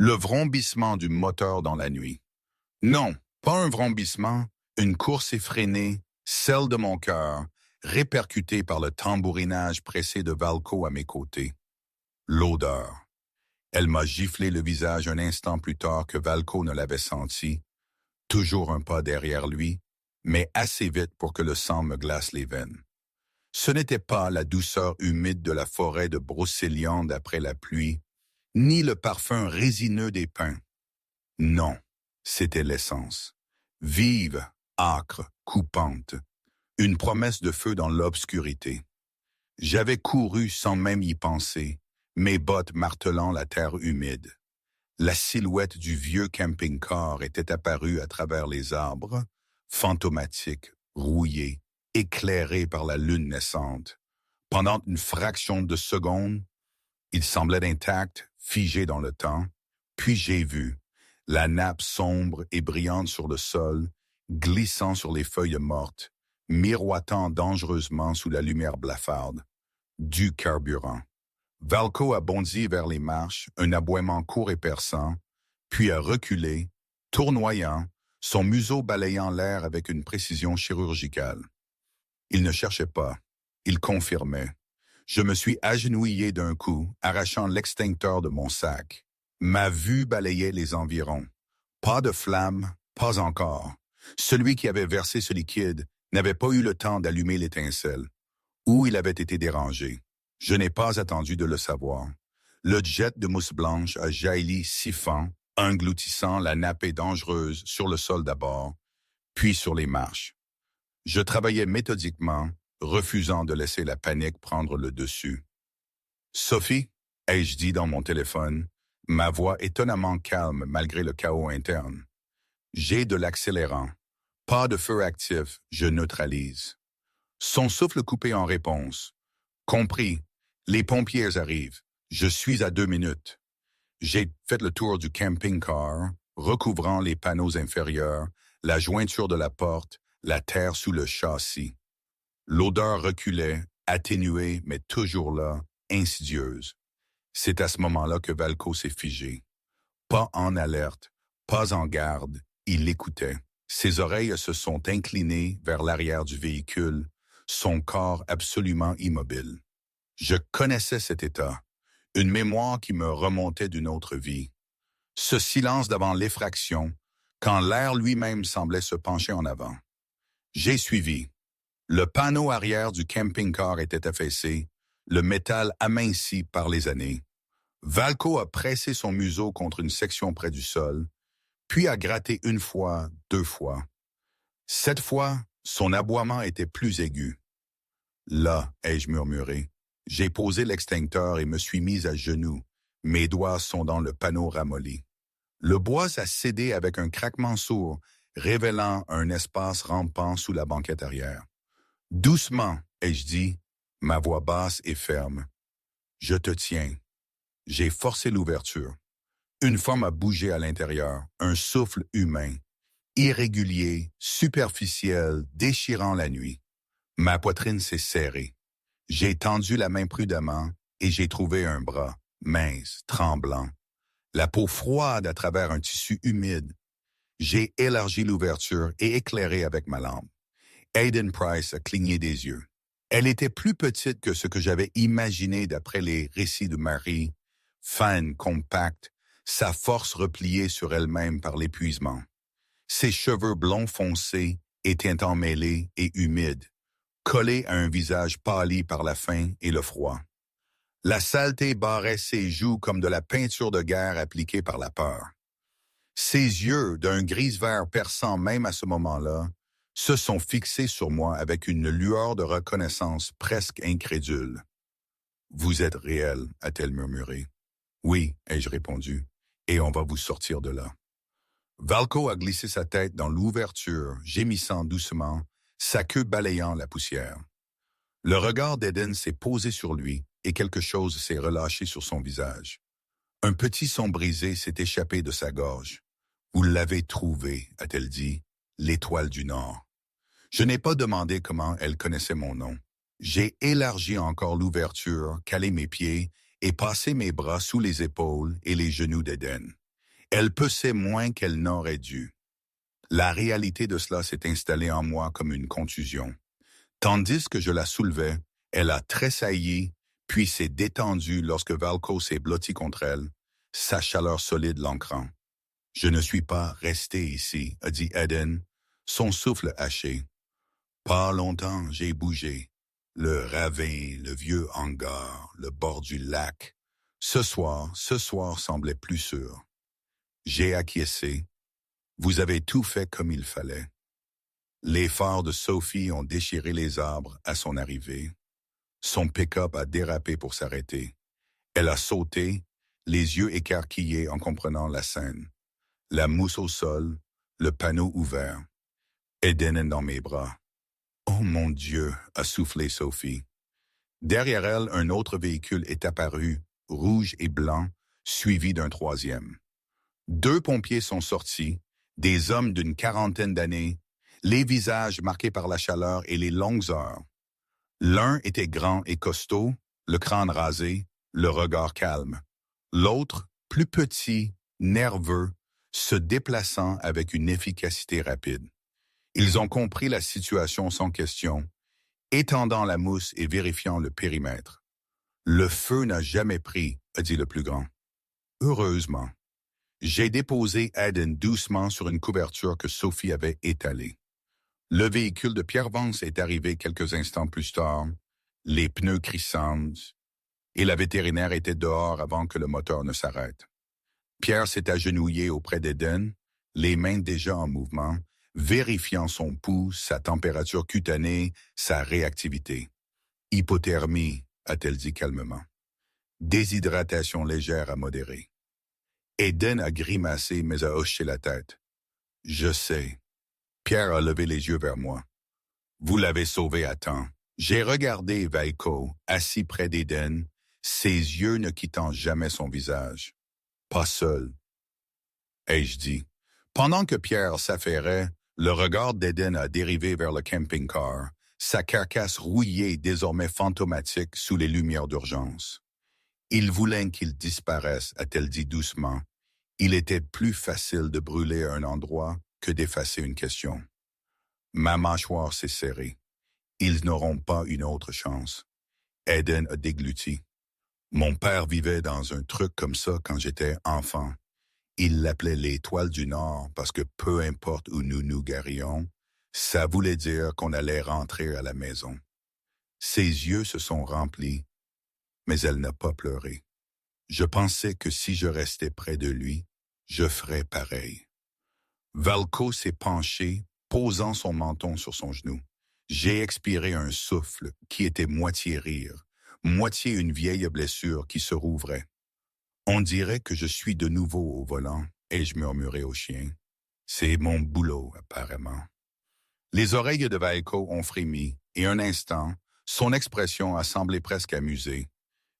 Le vrombissement du moteur dans la nuit. Non, pas un vrombissement, une course effrénée, celle de mon cœur, répercutée par le tambourinage pressé de Valco à mes côtés. L'odeur. Elle m'a giflé le visage un instant plus tard que Valco ne l'avait senti, toujours un pas derrière lui, mais assez vite pour que le sang me glace les veines. Ce n'était pas la douceur humide de la forêt de Brocéliande après la pluie, ni le parfum résineux des pins. Non, c'était l'essence. Vive, âcre, coupante. Une promesse de feu dans l'obscurité. J'avais couru sans même y penser, mes bottes martelant la terre humide. La silhouette du vieux camping-car était apparue à travers les arbres, fantomatique, rouillée, éclairée par la lune naissante. Pendant une fraction de seconde, il semblait intact, figé dans le temps, puis j'ai vu, la nappe sombre et brillante sur le sol, glissant sur les feuilles mortes, miroitant dangereusement sous la lumière blafarde, du carburant. Valco a bondi vers les marches, un aboiement court et perçant, puis a reculé, tournoyant, son museau balayant l'air avec une précision chirurgicale. Il ne cherchait pas, il confirmait. Je me suis agenouillé d'un coup, arrachant l'extincteur de mon sac. Ma vue balayait les environs. Pas de flamme, pas encore. Celui qui avait versé ce liquide n'avait pas eu le temps d'allumer l'étincelle. Ou il avait été dérangé. Je n'ai pas attendu de le savoir. Le jet de mousse blanche a jailli siffant, engloutissant la nappée dangereuse sur le sol d'abord, puis sur les marches. Je travaillais méthodiquement, refusant de laisser la panique prendre le dessus. « Sophie » ai-je dit dans mon téléphone, ma voix étonnamment calme malgré le chaos interne. J'ai de l'accélérant. Pas de feu actif, je neutralise. Son souffle coupé en réponse. Compris, les pompiers arrivent. Je suis à 2 minutes. J'ai fait le tour du camping-car, recouvrant les panneaux inférieurs, la jointure de la porte, la terre sous le châssis. L'odeur reculait, atténuée, mais toujours là, insidieuse. C'est à ce moment-là que Valco s'est figé. Pas en alerte, pas en garde, il écoutait. Ses oreilles se sont inclinées vers l'arrière du véhicule, son corps absolument immobile. Je connaissais cet état, une mémoire qui me remontait d'une autre vie. Ce silence d'avant l'effraction, quand l'air lui-même semblait se pencher en avant. J'ai suivi. Le panneau arrière du camping-car était affaissé, le métal aminci par les années. Valco a pressé son museau contre une section près du sol, puis a gratté 1 fois, 2 fois. Cette fois, son aboiement était plus aigu. Là, ai-je murmuré, j'ai posé l'extincteur et me suis mis à genoux. Mes doigts sont dans le panneau ramolli. Le bois a cédé avec un craquement sourd, révélant un espace rampant sous la banquette arrière. Doucement, ai-je dit, ma voix basse et ferme. Je te tiens. J'ai forcé l'ouverture. Une forme a bougé à l'intérieur, un souffle humain, irrégulier, superficiel, déchirant la nuit. Ma poitrine s'est serrée. J'ai tendu la main prudemment et j'ai trouvé un bras, mince, tremblant. La peau froide à travers un tissu humide. J'ai élargi l'ouverture et éclairé avec ma lampe. Aiden Price a cligné des yeux. Elle était plus petite que ce que j'avais imaginé d'après les récits de Marie, fine, compacte, sa force repliée sur elle-même par l'épuisement. Ses cheveux blonds foncés étaient emmêlés et humides, collés à un visage pâli par la faim et le froid. La saleté barrait ses joues comme de la peinture de guerre appliquée par la peur. Ses yeux, d'un gris-vert perçant même à ce moment-là, se sont fixés sur moi avec une lueur de reconnaissance presque incrédule. « Vous êtes réel », a-t-elle murmuré. « Oui », ai-je répondu, « et on va vous sortir de là. » Valco a glissé sa tête dans l'ouverture, gémissant doucement, sa queue balayant la poussière. Le regard d'Eden s'est posé sur lui et quelque chose s'est relâché sur son visage. Un petit son brisé s'est échappé de sa gorge. « Vous l'avez trouvé », a-t-elle dit, « l'étoile du Nord. » Je n'ai pas demandé comment elle connaissait mon nom. J'ai élargi encore l'ouverture, calé mes pieds et passé mes bras sous les épaules et les genoux d'Eden. Elle pesait moins qu'elle n'aurait dû. La réalité de cela s'est installée en moi comme une contusion. Tandis que je la soulevais, elle a tressailli, puis s'est détendue lorsque Valco s'est blotti contre elle, sa chaleur solide l'ancrant. « Je ne suis pas resté ici », a dit Eden, son souffle haché. « Pas longtemps, j'ai bougé. Le ravin, le vieux hangar, le bord du lac. Ce soir semblait plus sûr. J'ai acquiescé. Vous avez tout fait comme il fallait. » Les phares de Sophie ont déchiré les arbres à son arrivée. Son pick-up a dérapé pour s'arrêter. Elle a sauté, les yeux écarquillés en comprenant la scène. La mousse au sol, le panneau ouvert. Eden est dans mes bras. « Oh mon Dieu !» a soufflé Sophie. Derrière elle, un autre véhicule est apparu, rouge et blanc, suivi d'un troisième. 2 pompiers sont sortis, des hommes d'une quarantaine d'années, les visages marqués par la chaleur et les longues heures. L'un était grand et costaud, le crâne rasé, le regard calme. L'autre, plus petit, nerveux, se déplaçant avec une efficacité rapide. Ils ont compris la situation sans question, étendant la mousse et vérifiant le périmètre. « Le feu n'a jamais pris », a dit le plus grand. « Heureusement. » J'ai déposé Eden doucement sur une couverture que Sophie avait étalée. Le véhicule de Pierre Vance est arrivé quelques instants plus tard, les pneus crissants, et la vétérinaire était dehors avant que le moteur ne s'arrête. Pierre s'est agenouillé auprès d'Eden, les mains déjà en mouvement, vérifiant son pouls, sa température cutanée, sa réactivité. « Hypothermie », a-t-elle dit calmement. « Déshydratation légère à modérée. » Eden a grimacé mais a hoché la tête. « Je sais. » Pierre a levé les yeux vers moi. « Vous l'avez sauvé à temps. » J'ai regardé Valco, assis près d'Eden, ses yeux ne quittant jamais son visage. « Pas seul. » ai-je dit. Pendant que Pierre s'affairait, le regard d'Eden a dérivé vers le camping-car, sa carcasse rouillée désormais fantomatique sous les lumières d'urgence. « Il voulait qu'il disparaisse », a-t-elle dit doucement. « Il était plus facile de brûler un endroit que d'effacer une question. » Ma mâchoire s'est serrée. Ils n'auront pas une autre chance. Eden a dégluti. Mon père vivait dans un truc comme ça quand j'étais enfant. Il l'appelait l'Étoile du Nord parce que peu importe où nous nous garions, ça voulait dire qu'on allait rentrer à la maison. Ses yeux se sont remplis, mais elle n'a pas pleuré. Je pensais que si je restais près de lui, je ferais pareil. Valco s'est penché, posant son menton sur son genou. J'ai expiré un souffle qui était moitié rire, moitié une vieille blessure qui se rouvrait. On dirait que je suis de nouveau au volant, ai-je murmuré au chien. C'est mon boulot, apparemment. Les oreilles de Valco ont frémi, et un instant, son expression a semblé presque amusée.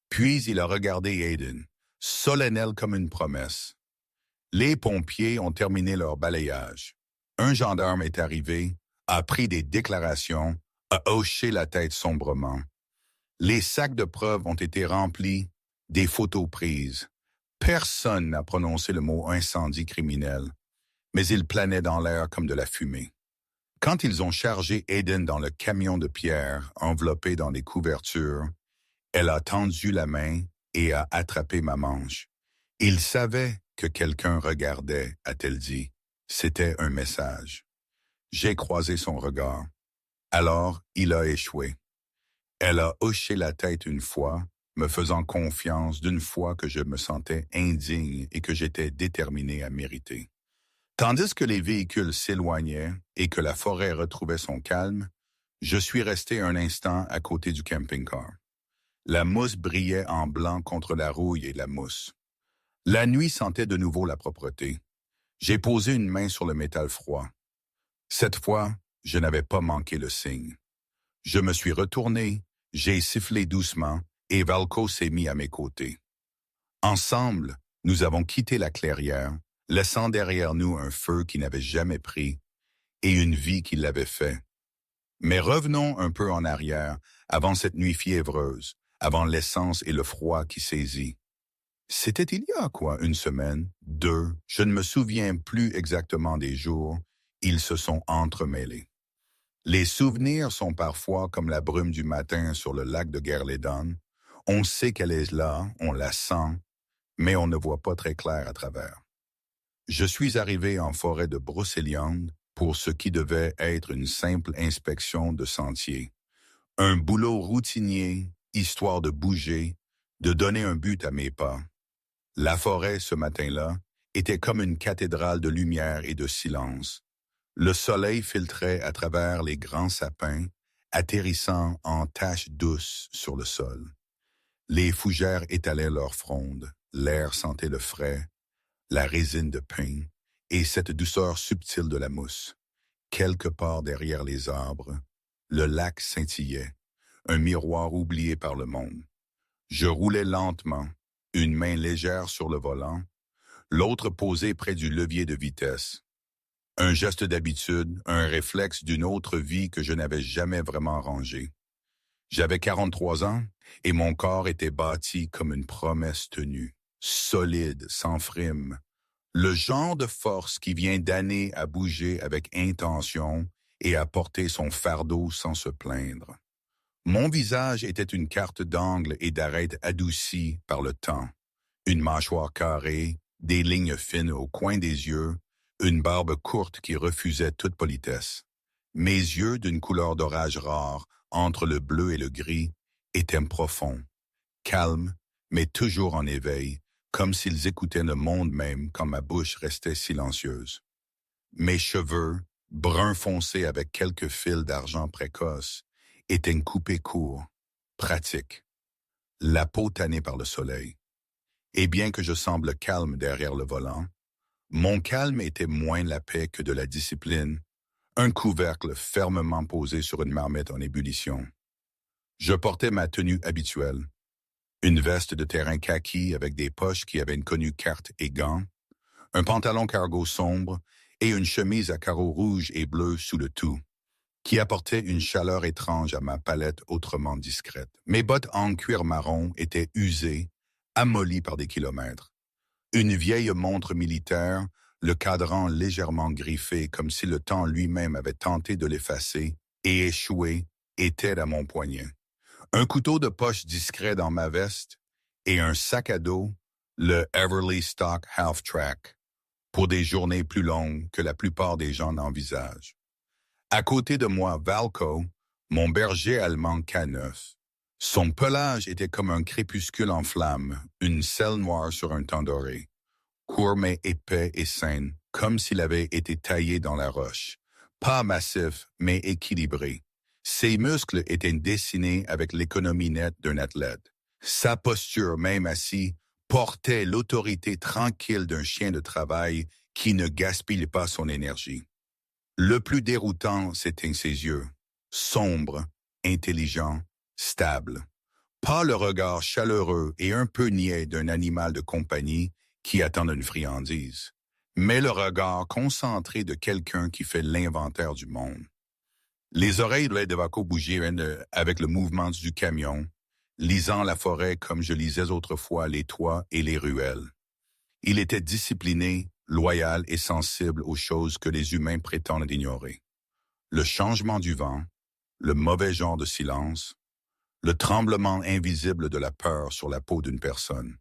Puis il a regardé Eden, solennel comme une promesse. Les pompiers ont terminé leur balayage. Un gendarme est arrivé, a pris des déclarations, a hoché la tête sombrement. Les sacs de preuves ont été remplis, des photos prises. Personne n'a prononcé le mot incendie criminel, mais il planait dans l'air comme de la fumée. Quand ils ont chargé Eden dans le camion de Pierre, enveloppé dans des couvertures, elle a tendu la main et a attrapé ma manche. Il savait que quelqu'un regardait, a-t-elle dit. C'était un message. J'ai croisé son regard. Alors, il a échoué. Elle a hoché la tête une fois, me faisant confiance d'une fois que je me sentais indigne et que j'étais déterminé à mériter. Tandis que les véhicules s'éloignaient et que la forêt retrouvait son calme, je suis resté un instant à côté du camping-car. La mousse brillait en blanc contre la rouille et la mousse. La nuit sentait de nouveau la propreté. J'ai posé une main sur le métal froid. Cette fois, je n'avais pas manqué le signe. Je me suis retourné, j'ai sifflé doucement et Valco s'est mis à mes côtés. Ensemble, nous avons quitté la clairière, laissant derrière nous un feu qui n'avait jamais pris et une vie qui l'avait fait. Mais revenons un peu en arrière, avant cette nuit fiévreuse, avant l'essence et le froid qui saisit. C'était il y a quoi, une semaine, deux, je ne me souviens plus exactement des jours, ils se sont entremêlés. Les souvenirs sont parfois comme la brume du matin sur le lac de Guerledon. On sait qu'elle est là, on la sent, mais on ne voit pas très clair à travers. Je suis arrivé en forêt de Brocéliande pour ce qui devait être une simple inspection de sentier. Un boulot routinier, histoire de bouger, de donner un but à mes pas. La forêt, ce matin-là, était comme une cathédrale de lumière et de silence. Le soleil filtrait à travers les grands sapins, atterrissant en taches douces sur le sol. Les fougères étalaient leurs frondes, l'air sentait le frais, la résine de pin et cette douceur subtile de la mousse. Quelque part derrière les arbres, le lac scintillait, un miroir oublié par le monde. Je roulais lentement, une main légère sur le volant, l'autre posée près du levier de vitesse. Un geste d'habitude, un réflexe d'une autre vie que je n'avais jamais vraiment rangée. J'avais 43 ans et mon corps était bâti comme une promesse tenue, solide, sans frime. Le genre de force qui vient d'années à bouger avec intention et à porter son fardeau sans se plaindre. Mon visage était une carte d'angle et d'arête adoucie par le temps. Une mâchoire carrée, des lignes fines au coin des yeux, une barbe courte qui refusait toute politesse. Mes yeux d'une couleur d'orage rare, entre le bleu et le gris, étaient profonds, calmes, mais toujours en éveil, comme s'ils écoutaient le monde même quand ma bouche restait silencieuse. Mes cheveux, bruns foncés avec quelques fils d'argent précoce, étaient coupés courts, pratiques, la peau tannée par le soleil. Et bien que je semble calme derrière le volant, mon calme était moins la paix que de la discipline, un couvercle fermement posé sur une marmite en ébullition. Je portais ma tenue habituelle, une veste de terrain kaki avec des poches qui avaient une connue carte et gants, un pantalon cargo sombre et une chemise à carreaux rouges et bleus sous le tout, qui apportait une chaleur étrange à ma palette autrement discrète. Mes bottes en cuir marron étaient usées, amollies par des kilomètres. Une vieille montre militaire, le cadran légèrement griffé comme si le temps lui-même avait tenté de l'effacer et échoué, était à mon poignet. Un couteau de poche discret dans ma veste et un sac à dos, le Everly Stock Half Track, pour des journées plus longues que la plupart des gens n'envisagent. À côté de moi, Valco, mon berger allemand K9. Son pelage était comme un crépuscule en flammes, une selle noire sur un temps doré. Court mais épais et sain, comme s'il avait été taillé dans la roche. Pas massif, mais équilibré. Ses muscles étaient dessinés avec l'économie nette d'un athlète. Sa posture, même assis, portait l'autorité tranquille d'un chien de travail qui ne gaspille pas son énergie. Le plus déroutant, c'était ses yeux, sombres, intelligents, stables. Pas le regard chaleureux et un peu niais d'un animal de compagnie qui attend une friandise, mais le regard concentré de quelqu'un qui fait l'inventaire du monde. Les oreilles de Valco bougeaient avec le mouvement du camion, lisant la forêt comme je lisais autrefois les toits et les ruelles. Il était discipliné, loyal et sensible aux choses que les humains prétendent ignorer. Le changement du vent, le mauvais genre de silence, le tremblement invisible de la peur sur la peau d'une personne.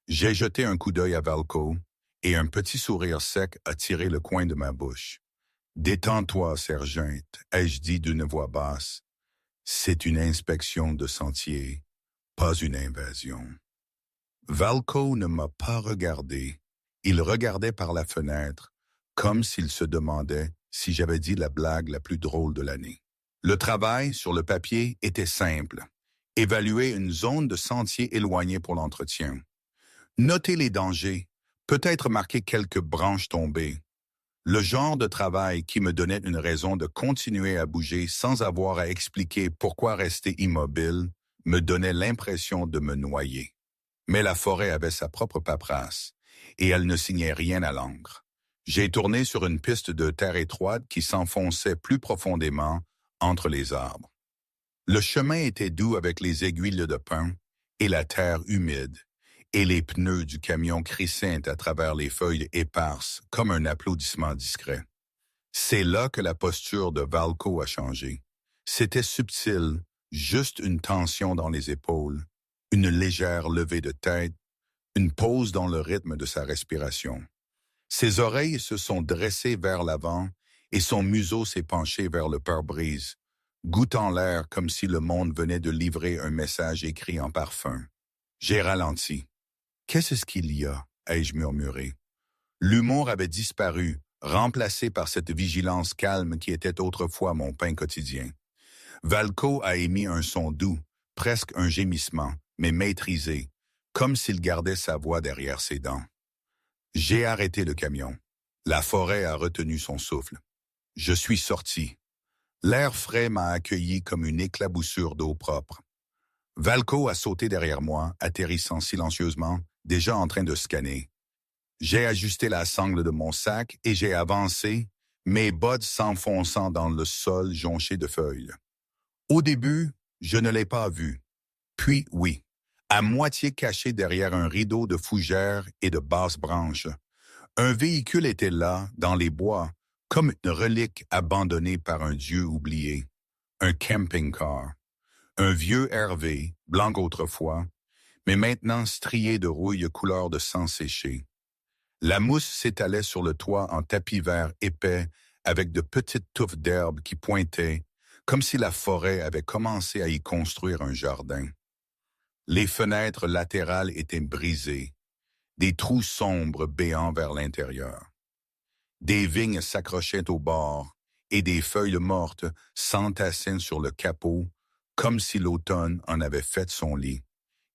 J'ai jeté un coup d'œil à Valco et un petit sourire sec a tiré le coin de ma bouche. « Détends-toi, sergente, ai-je dit d'une voix basse. C'est une inspection de sentier, pas une invasion. » Valco ne m'a pas regardé. Il regardait par la fenêtre, comme s'il se demandait si j'avais dit la blague la plus drôle de l'année. Le travail, sur le papier, était simple. Évaluer une zone de sentier éloignée pour l'entretien. Noter les dangers, peut-être marquer quelques branches tombées. Le genre de travail qui me donnait une raison de continuer à bouger sans avoir à expliquer pourquoi rester immobile me donnait l'impression de me noyer. Mais la forêt avait sa propre paperasse, et elle ne signait rien à l'encre. J'ai tourné sur une piste de terre étroite qui s'enfonçait plus profondément entre les arbres. Le chemin était doux avec les aiguilles de pin et la terre humide, et les pneus du camion crissaient à travers les feuilles éparses comme un applaudissement discret. C'est là que la posture de Valco a changé. C'était subtil, juste une tension dans les épaules, une légère levée de tête, une pause dans le rythme de sa respiration. Ses oreilles se sont dressées vers l'avant et son museau s'est penché vers le pare-brise, goûtant l'air comme si le monde venait de livrer un message écrit en parfum. J'ai ralenti. « Qu'est-ce qu'il y a » ai-je murmuré. L'humour avait disparu, remplacé par cette vigilance calme qui était autrefois mon pain quotidien. Valco a émis un son doux, presque un gémissement, mais maîtrisé, comme s'il gardait sa voix derrière ses dents. J'ai arrêté le camion. La forêt a retenu son souffle. Je suis sorti. L'air frais m'a accueilli comme une éclaboussure d'eau propre. Valco a sauté derrière moi, atterrissant silencieusement, déjà en train de scanner. J'ai ajusté la sangle de mon sac et j'ai avancé, mes bottes s'enfonçant dans le sol jonché de feuilles. Au début, je ne l'ai pas vu. Puis oui, à moitié caché derrière un rideau de fougères et de basses branches. Un véhicule était là, dans les bois, comme une relique abandonnée par un dieu oublié. Un camping-car. Un vieux Hervé, blanc autrefois, mais maintenant strié de rouille couleur de sang séché. La mousse s'étalait sur le toit en tapis vert épais avec de petites touffes d'herbe qui pointaient, comme si la forêt avait commencé à y construire un jardin. Les fenêtres latérales étaient brisées, des trous sombres béants vers l'intérieur. Des vignes s'accrochaient au bord et des feuilles mortes s'entassaient sur le capot, comme si l'automne en avait fait son lit.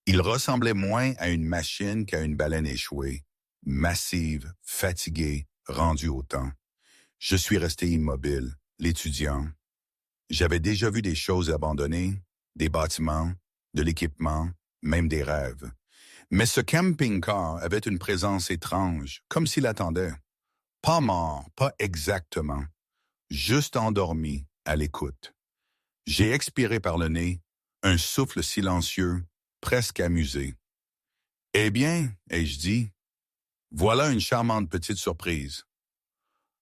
Il ressemblait moins à une machine qu'à une baleine échouée, massive, fatiguée, rendue au temps. Je suis resté immobile, l'étudiant. J'avais déjà vu des choses abandonnées, des bâtiments, de l'équipement, même des rêves. Mais ce camping-car avait une présence étrange, comme s'il attendait. Pas mort, pas exactement, juste endormi, à l'écoute. J'ai expiré par le nez, un souffle silencieux, presque amusé. « Eh bien, ai-je dit, voilà une charmante petite surprise. »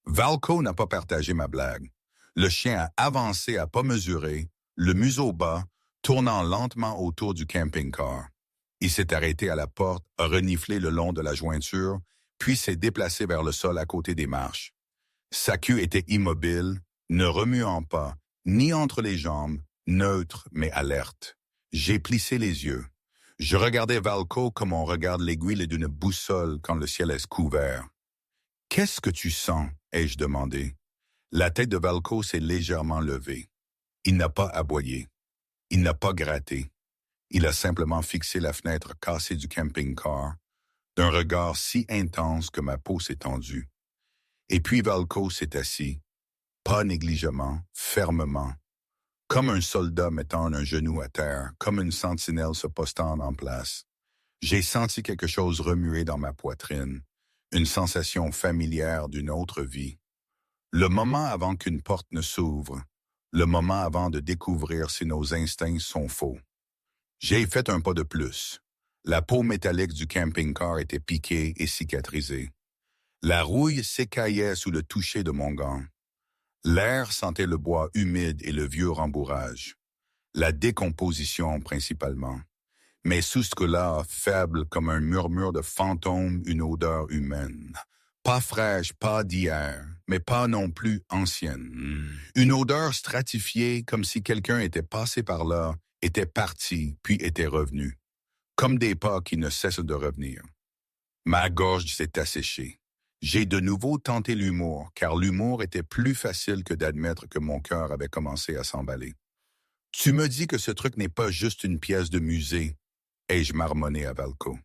Valco n'a pas partagé ma blague. Le chien a avancé à pas mesurés, le museau bas, tournant lentement autour du camping-car. Il s'est arrêté à la porte, a reniflé le long de la jointure, puis s'est déplacé vers le sol à côté des marches. Sa queue était immobile, ne remuant pas, ni entre les jambes, neutre mais alerte. J'ai plissé les yeux. Je regardais Valco comme on regarde l'aiguille d'une boussole quand le ciel est couvert. « Qu'est-ce que tu sens ?» ai-je demandé. La tête de Valco s'est légèrement levée. Il n'a pas aboyé. Il n'a pas gratté. Il a simplement fixé la fenêtre cassée du camping-car, d'un regard si intense que ma peau s'est tendue. Et puis Valco s'est assis, pas négligemment, fermement, comme un soldat mettant un genou à terre, comme une sentinelle se postant en place. J'ai senti quelque chose remuer dans ma poitrine, une sensation familière d'une autre vie. Le moment avant qu'une porte ne s'ouvre, le moment avant de découvrir si nos instincts sont faux. J'ai fait un pas de plus. La peau métallique du camping-car était piquée et cicatrisée. La rouille s'écaillait sous le toucher de mon gant. L'air sentait le bois humide et le vieux rembourrage. La décomposition principalement. Mais sous ce là, faible comme un murmure de fantôme, une odeur humaine. Pas fraîche, pas d'hier, mais pas non plus ancienne. Une odeur stratifiée comme si quelqu'un était passé par là, était parti, puis était revenu. Comme des pas qui ne cessent de revenir. Ma gorge s'est asséchée. J'ai de nouveau tenté l'humour, car l'humour était plus facile que d'admettre que mon cœur avait commencé à s'emballer. « Tu me dis que ce truc n'est pas juste une pièce de musée, » ai-je marmonné à Valco.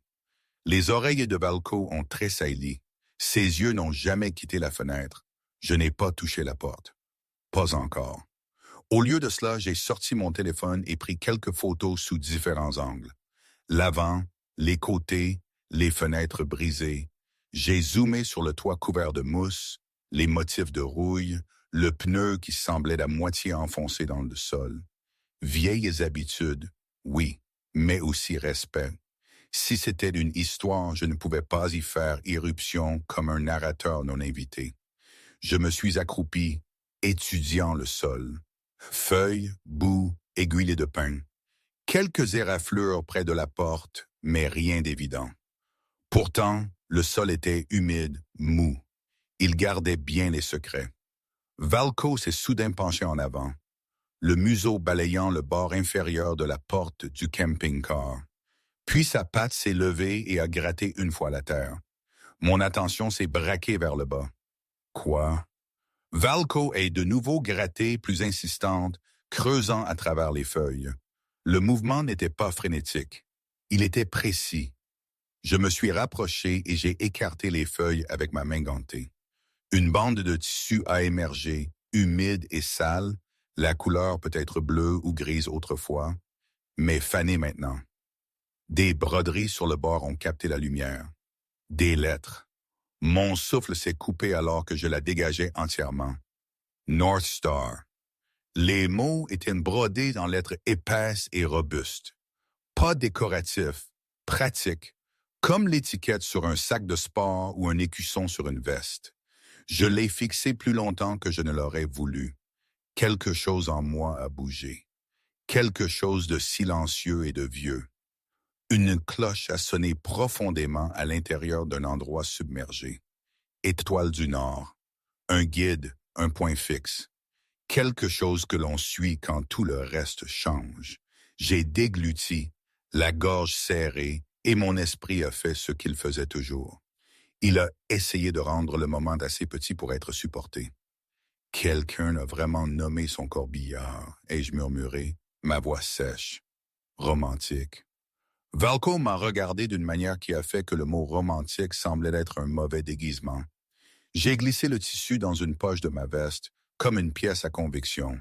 Les oreilles de Valco ont tressailli. Ses yeux n'ont jamais quitté la fenêtre. Je n'ai pas touché la porte. Pas encore. Au lieu de cela, j'ai sorti mon téléphone et pris quelques photos sous différents angles. L'avant, les côtés, les fenêtres brisées. J'ai zoomé sur le toit couvert de mousse, les motifs de rouille, le pneu qui semblait à moitié enfoncé dans le sol. Vieilles habitudes, oui, mais aussi respect. Si c'était une histoire, je ne pouvais pas y faire irruption comme un narrateur non invité. Je me suis accroupi, étudiant le sol. Feuilles, boue, aiguilles de pin. Quelques éraflures près de la porte, mais rien d'évident. Pourtant, le sol était humide, mou. Il gardait bien les secrets. Valco s'est soudain penché en avant, le museau balayant le bord inférieur de la porte du camping-car. Puis sa patte s'est levée et a gratté une fois la terre. Mon attention s'est braquée vers le bas. Quoi? Valco est de nouveau gratté, plus insistante, creusant à travers les feuilles. Le mouvement n'était pas frénétique. Il était précis. Je me suis rapproché et j'ai écarté les feuilles avec ma main gantée. Une bande de tissu a émergé, humide et sale, la couleur peut-être bleue ou grise autrefois, mais fanée maintenant. Des broderies sur le bord ont capté la lumière. Des lettres. Mon souffle s'est coupé alors que je la dégageais entièrement. North Star. Les mots étaient brodés en lettres épaisses et robustes. Pas décoratifs, pratiques, comme l'étiquette sur un sac de sport ou un écusson sur une veste. Je l'ai fixé plus longtemps que je ne l'aurais voulu. Quelque chose en moi a bougé. Quelque chose de silencieux et de vieux. Une cloche a sonné profondément à l'intérieur d'un endroit submergé. Étoile du Nord. Un guide, un point fixe. Quelque chose que l'on suit quand tout le reste change. J'ai dégluti, la gorge serrée, et mon esprit a fait ce qu'il faisait toujours. Il a essayé de rendre le moment assez petit pour être supporté. Quelqu'un a vraiment nommé son corbillard, ai-je murmuré, ma voix sèche, romantique. Valco m'a regardé d'une manière qui a fait que le mot romantique semblait être un mauvais déguisement. J'ai glissé le tissu dans une poche de ma veste, comme une pièce à conviction,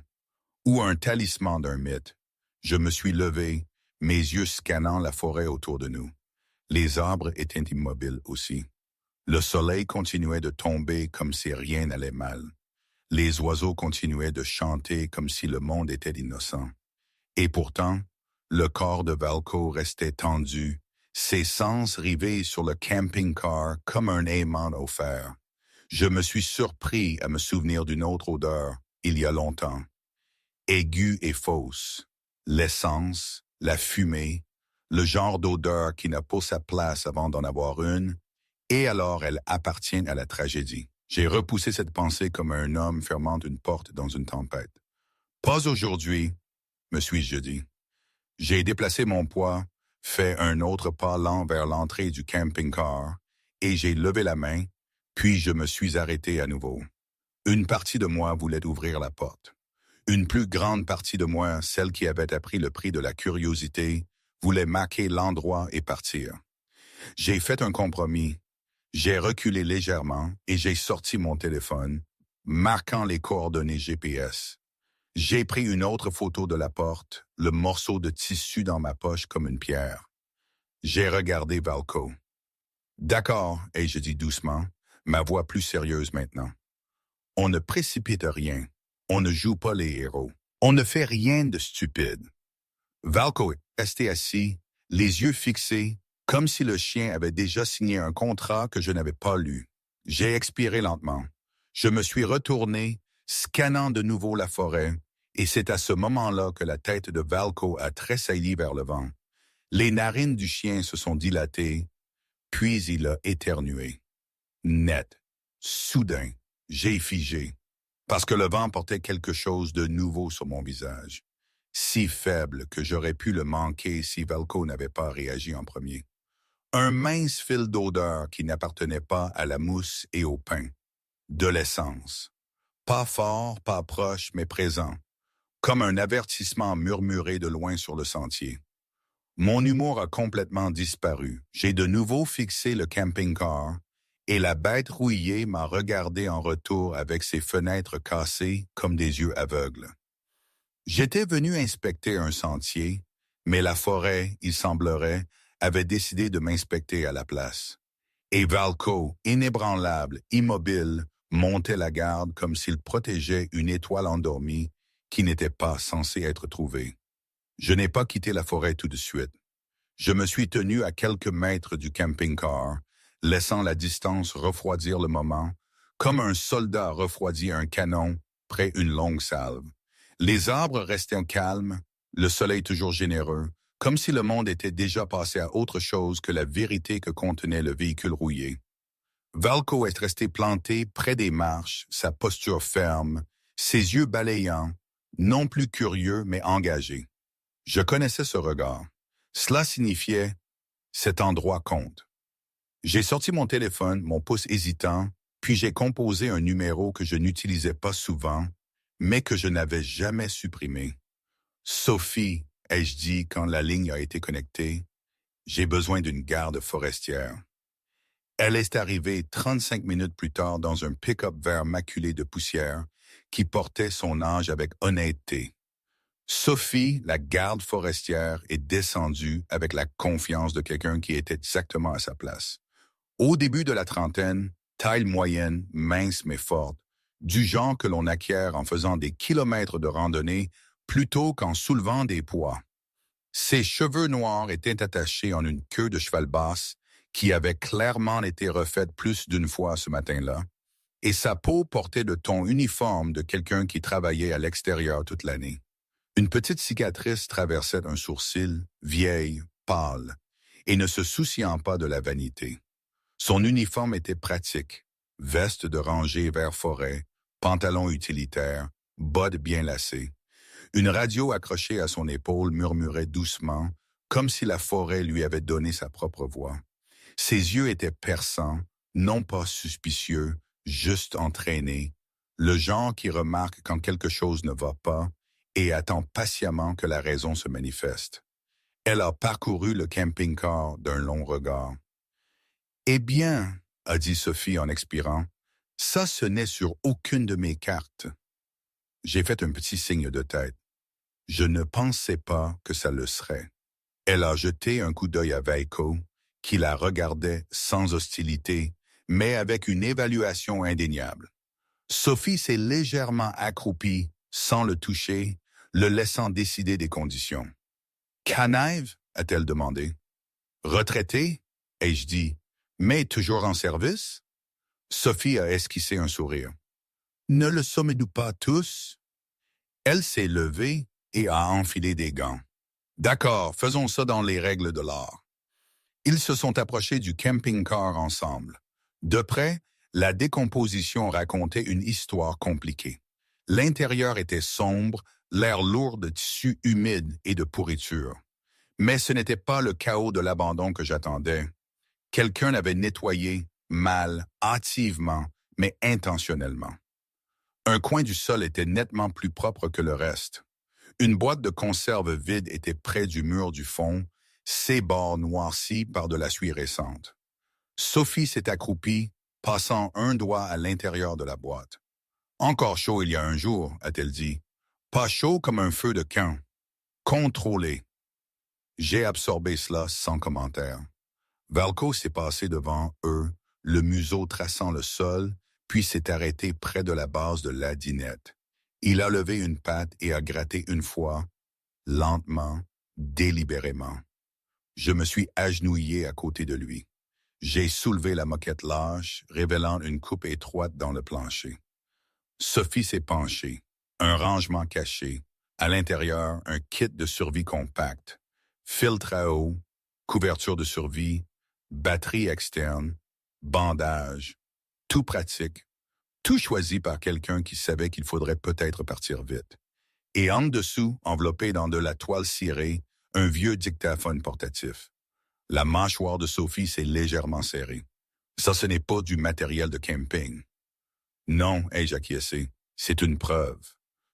ou un talisman d'un mythe. Je me suis levé, mes yeux scannant la forêt autour de nous. Les arbres étaient immobiles aussi. Le soleil continuait de tomber comme si rien n'allait mal. Les oiseaux continuaient de chanter comme si le monde était innocent. Et pourtant, le corps de Valco restait tendu, ses sens rivés sur le camping-car comme un aimant au fer. Je me suis surpris à me souvenir d'une autre odeur, il y a longtemps. Aiguë et fausse. L'essence, la fumée, le genre d'odeur qui n'a pas sa place avant d'en avoir une, et alors elle appartient à la tragédie. J'ai repoussé cette pensée comme un homme fermant une porte dans une tempête. Pas aujourd'hui, me suis-je dit. J'ai déplacé mon poids, fait un autre pas lent vers l'entrée du camping-car, et j'ai levé la main, puis je me suis arrêté à nouveau. Une partie de moi voulait ouvrir la porte. Une plus grande partie de moi, celle qui avait appris le prix de la curiosité, voulait marquer l'endroit et partir. J'ai fait un compromis. J'ai reculé légèrement et j'ai sorti mon téléphone, marquant les coordonnées GPS. J'ai pris une autre photo de la porte, le morceau de tissu dans ma poche comme une pierre. J'ai regardé Valco. D'accord, ai-je dit doucement, ma voix plus sérieuse maintenant. On ne précipite rien. On ne joue pas les héros. On ne fait rien de stupide. Valco est resté assis, les yeux fixés, comme si le chien avait déjà signé un contrat que je n'avais pas lu. J'ai expiré lentement. Je me suis retourné, scannant de nouveau la forêt, et c'est à ce moment-là que la tête de Valco a tressailli vers le vent. Les narines du chien se sont dilatées, puis il a éternué. Net, soudain, j'ai figé, parce que le vent portait quelque chose de nouveau sur mon visage, si faible que j'aurais pu le manquer si Valco n'avait pas réagi en premier. Un mince fil d'odeur qui n'appartenait pas à la mousse et au pain. De l'essence. Pas fort, pas proche, mais présent. Comme un avertissement murmuré de loin sur le sentier. Mon humour a complètement disparu. J'ai de nouveau fixé le camping-car et la bête rouillée m'a regardé en retour avec ses fenêtres cassées comme des yeux aveugles. J'étais venu inspecter un sentier, mais la forêt, il semblerait, avait décidé de m'inspecter à la place. Et Valco, inébranlable, immobile, montait la garde comme s'il protégeait une étoile endormie qui n'était pas censée être trouvée. Je n'ai pas quitté la forêt tout de suite. Je me suis tenu à quelques mètres du camping-car, laissant la distance refroidir le moment, comme un soldat refroidit un canon près une longue salve. Les arbres restaient calmes, le soleil toujours généreux, comme si le monde était déjà passé à autre chose que la vérité que contenait le véhicule rouillé. Valco est resté planté près des marches, sa posture ferme, ses yeux balayants, non plus curieux mais engagés. Je connaissais ce regard. Cela signifiait « cet endroit compte ». J'ai sorti mon téléphone, mon pouce hésitant, puis j'ai composé un numéro que je n'utilisais pas souvent, mais que je n'avais jamais supprimé. « Sophie », ai-je dit quand la ligne a été connectée, « j'ai besoin d'une garde forestière ». Elle est arrivée 35 minutes plus tard dans un pick-up vert maculé de poussière qui portait son âge avec honnêteté. Sophie, la garde forestière, est descendue avec la confiance de quelqu'un qui était exactement à sa place. Au début de la trentaine, taille moyenne, mince mais forte, du genre que l'on acquiert en faisant des kilomètres de randonnée plutôt qu'en soulevant des poids. Ses cheveux noirs étaient attachés en une queue de cheval basse qui avait clairement été refaite plus d'une fois ce matin-là, et sa peau portait le ton uniforme de quelqu'un qui travaillait à l'extérieur toute l'année. Une petite cicatrice traversait un sourcil, vieille, pâle, et ne se souciant pas de la vanité. Son uniforme était pratique, veste de rangée vert forêt, pantalon utilitaire, bottes bien lacées. Une radio accrochée à son épaule murmurait doucement, comme si la forêt lui avait donné sa propre voix. Ses yeux étaient perçants, non pas suspicieux, juste entraînés, le genre qui remarque quand quelque chose ne va pas et attend patiemment que la raison se manifeste. Elle a parcouru le camping-car d'un long regard. « Eh bien, » a dit Sophie en expirant, « ça ce n'est sur aucune de mes cartes. » J'ai fait un petit signe de tête. Je ne pensais pas que ça le serait. Elle a jeté un coup d'œil à Valco, qui la regardait sans hostilité, mais avec une évaluation indéniable. Sophie s'est légèrement accroupie, sans le toucher, le laissant décider des conditions. « Canève » a-t-elle demandé. « Retraité » ai-je dit, « mais toujours en service ?» Sophie a esquissé un sourire. « Ne le sommes-nous pas tous ?» Elle s'est levée et a enfilé des gants. « D'accord, faisons ça dans les règles de l'art. » Ils se sont approchés du camping-car ensemble. De près, la décomposition racontait une histoire compliquée. L'intérieur était sombre, l'air lourd de tissus humides et de pourriture. Mais ce n'était pas le chaos de l'abandon que j'attendais. Quelqu'un avait nettoyé, mal, hâtivement, mais intentionnellement. Un coin du sol était nettement plus propre que le reste. Une boîte de conserve vide était près du mur du fond, ses bords noircis par de la suie récente. Sophie s'est accroupie, passant un doigt à l'intérieur de la boîte. « Encore chaud il y a un jour, » a-t-elle dit. « Pas chaud comme un feu de camp. Contrôlé. » J'ai absorbé cela sans commentaire. Valco s'est passé devant eux, le museau traçant le sol, puis s'est arrêté près de la base de la dinette. Il a levé une patte et a gratté une fois, lentement, délibérément. Je me suis agenouillé à côté de lui. J'ai soulevé la moquette lâche, révélant une coupe étroite dans le plancher. Sophie s'est penchée, un rangement caché, à l'intérieur un kit de survie compact, filtre à eau, couverture de survie, batterie externe, bandage, tout pratique, tout choisi par quelqu'un qui savait qu'il faudrait peut-être partir vite. Et en dessous, enveloppé dans de la toile cirée, un vieux dictaphone portatif. La mâchoire de Sophie s'est légèrement serrée. Ça, ce n'est pas du matériel de camping. Non, ai-je acquiescé, c'est une preuve.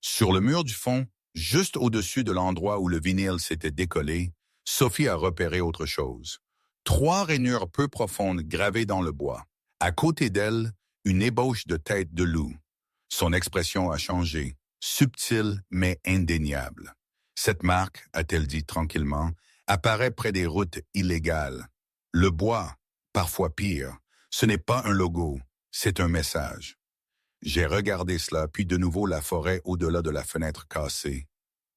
Sur le mur du fond, juste au-dessus de l'endroit où le vinyle s'était décollé, Sophie a repéré autre chose. 3 rainures peu profondes gravées dans le bois. À côté d'elle, une ébauche de tête de loup. Son expression a changé, subtile mais indéniable. Cette marque, a-t-elle dit tranquillement, apparaît près des routes illégales. Le bois, parfois pire, ce n'est pas un logo, c'est un message. J'ai regardé cela, puis de nouveau la forêt au-delà de la fenêtre cassée.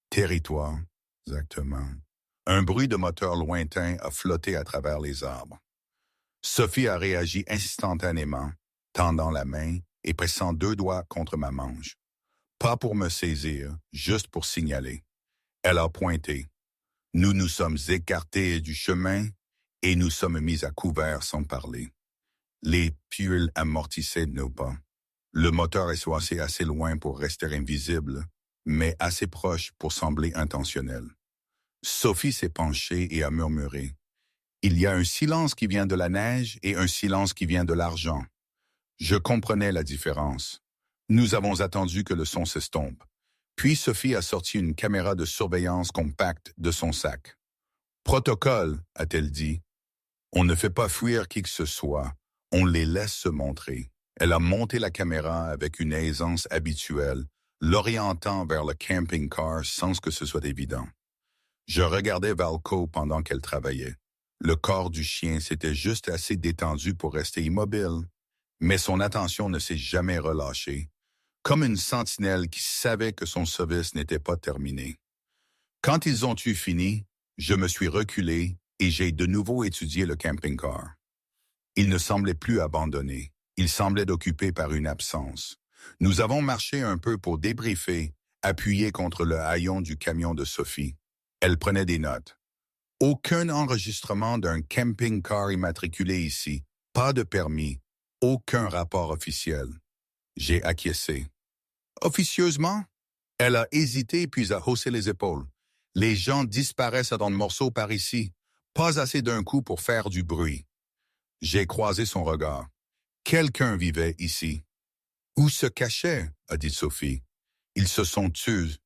Territoire, exactement. Un bruit de moteur lointain a flotté à travers les arbres. Sophie a réagi instantanément, tendant la main et pressant 2 doigts contre ma manche. Pas pour me saisir, juste pour signaler. Elle a pointé. Nous nous sommes écartés du chemin et nous sommes mis à couvert sans parler. Les piles amortissaient nos pas. Le moteur est soissé assez loin pour rester invisible, mais assez proche pour sembler intentionnel. Sophie s'est penchée et a murmuré. Il y a un silence qui vient de la neige et un silence qui vient de l'argent. Je comprenais la différence. Nous avons attendu que le son s'estompe. Puis Sophie a sorti une caméra de surveillance compacte de son sac. Protocole, a-t-elle dit. On ne fait pas fuir qui que ce soit, on les laisse se montrer. Elle a monté la caméra avec une aisance habituelle, l'orientant vers le camping-car sans que ce soit évident. Je regardais Valco pendant qu'elle travaillait. Le corps du chien s'était juste assez détendu pour rester immobile, mais son attention ne s'est jamais relâchée, comme une sentinelle qui savait que son service n'était pas terminé. Quand ils ont eu fini, je me suis reculé et j'ai de nouveau étudié le camping-car. Il ne semblait plus abandonné. Il semblait occupé par une absence. Nous avons marché un peu pour débriefer, appuyé contre le haillon du camion de Sophie. Elle prenait des notes. Aucun enregistrement d'un camping-car immatriculé ici. Pas de permis. Aucun rapport officiel. J'ai acquiescé. Officieusement? Elle a hésité puis a haussé les épaules. Les gens disparaissent dans le morceau par ici. Pas assez d'un coup pour faire du bruit. J'ai croisé son regard. Quelqu'un vivait ici. Où se cachait, a dit Sophie. Ils se sont tus.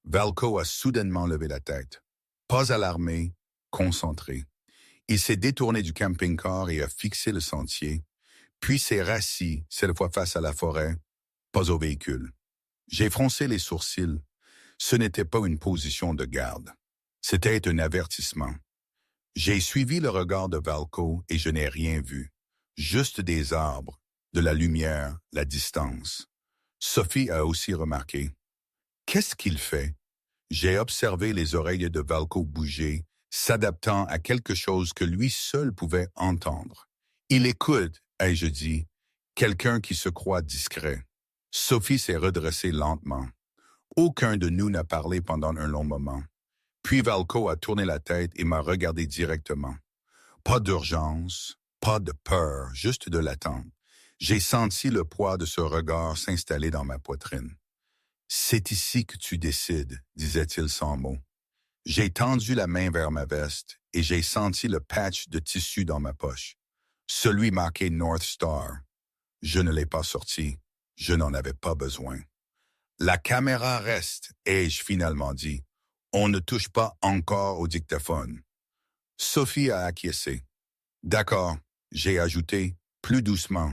Valco a soudainement levé la tête. Pas alarmé, concentré. Il s'est détourné du camping-car et a fixé le sentier, puis s'est rassis, cette fois face à la forêt, pas au véhicule. J'ai froncé les sourcils. Ce n'était pas une position de garde. C'était un avertissement. J'ai suivi le regard de Valco et je n'ai rien vu. Juste des arbres, de la lumière, la distance. Sophie a aussi remarqué. Qu'est-ce qu'il fait? J'ai observé les oreilles de Valco bouger, s'adaptant à quelque chose que lui seul pouvait entendre. Il écoute, ai-je dit, quelqu'un qui se croit discret. Sophie s'est redressée lentement. Aucun de nous n'a parlé pendant un long moment. Puis Valco a tourné la tête et m'a regardé directement. Pas d'urgence, pas de peur, juste de l'attente. J'ai senti le poids de ce regard s'installer dans ma poitrine. « C'est ici que tu décides », disait-il sans mots. J'ai tendu la main vers ma veste et j'ai senti le patch de tissu dans ma poche. Celui marqué North Star. Je ne l'ai pas sorti. Je n'en avais pas besoin. La caméra reste, ai-je finalement dit. On ne touche pas encore au dictaphone. Sophie a acquiescé. D'accord, j'ai ajouté, plus doucement,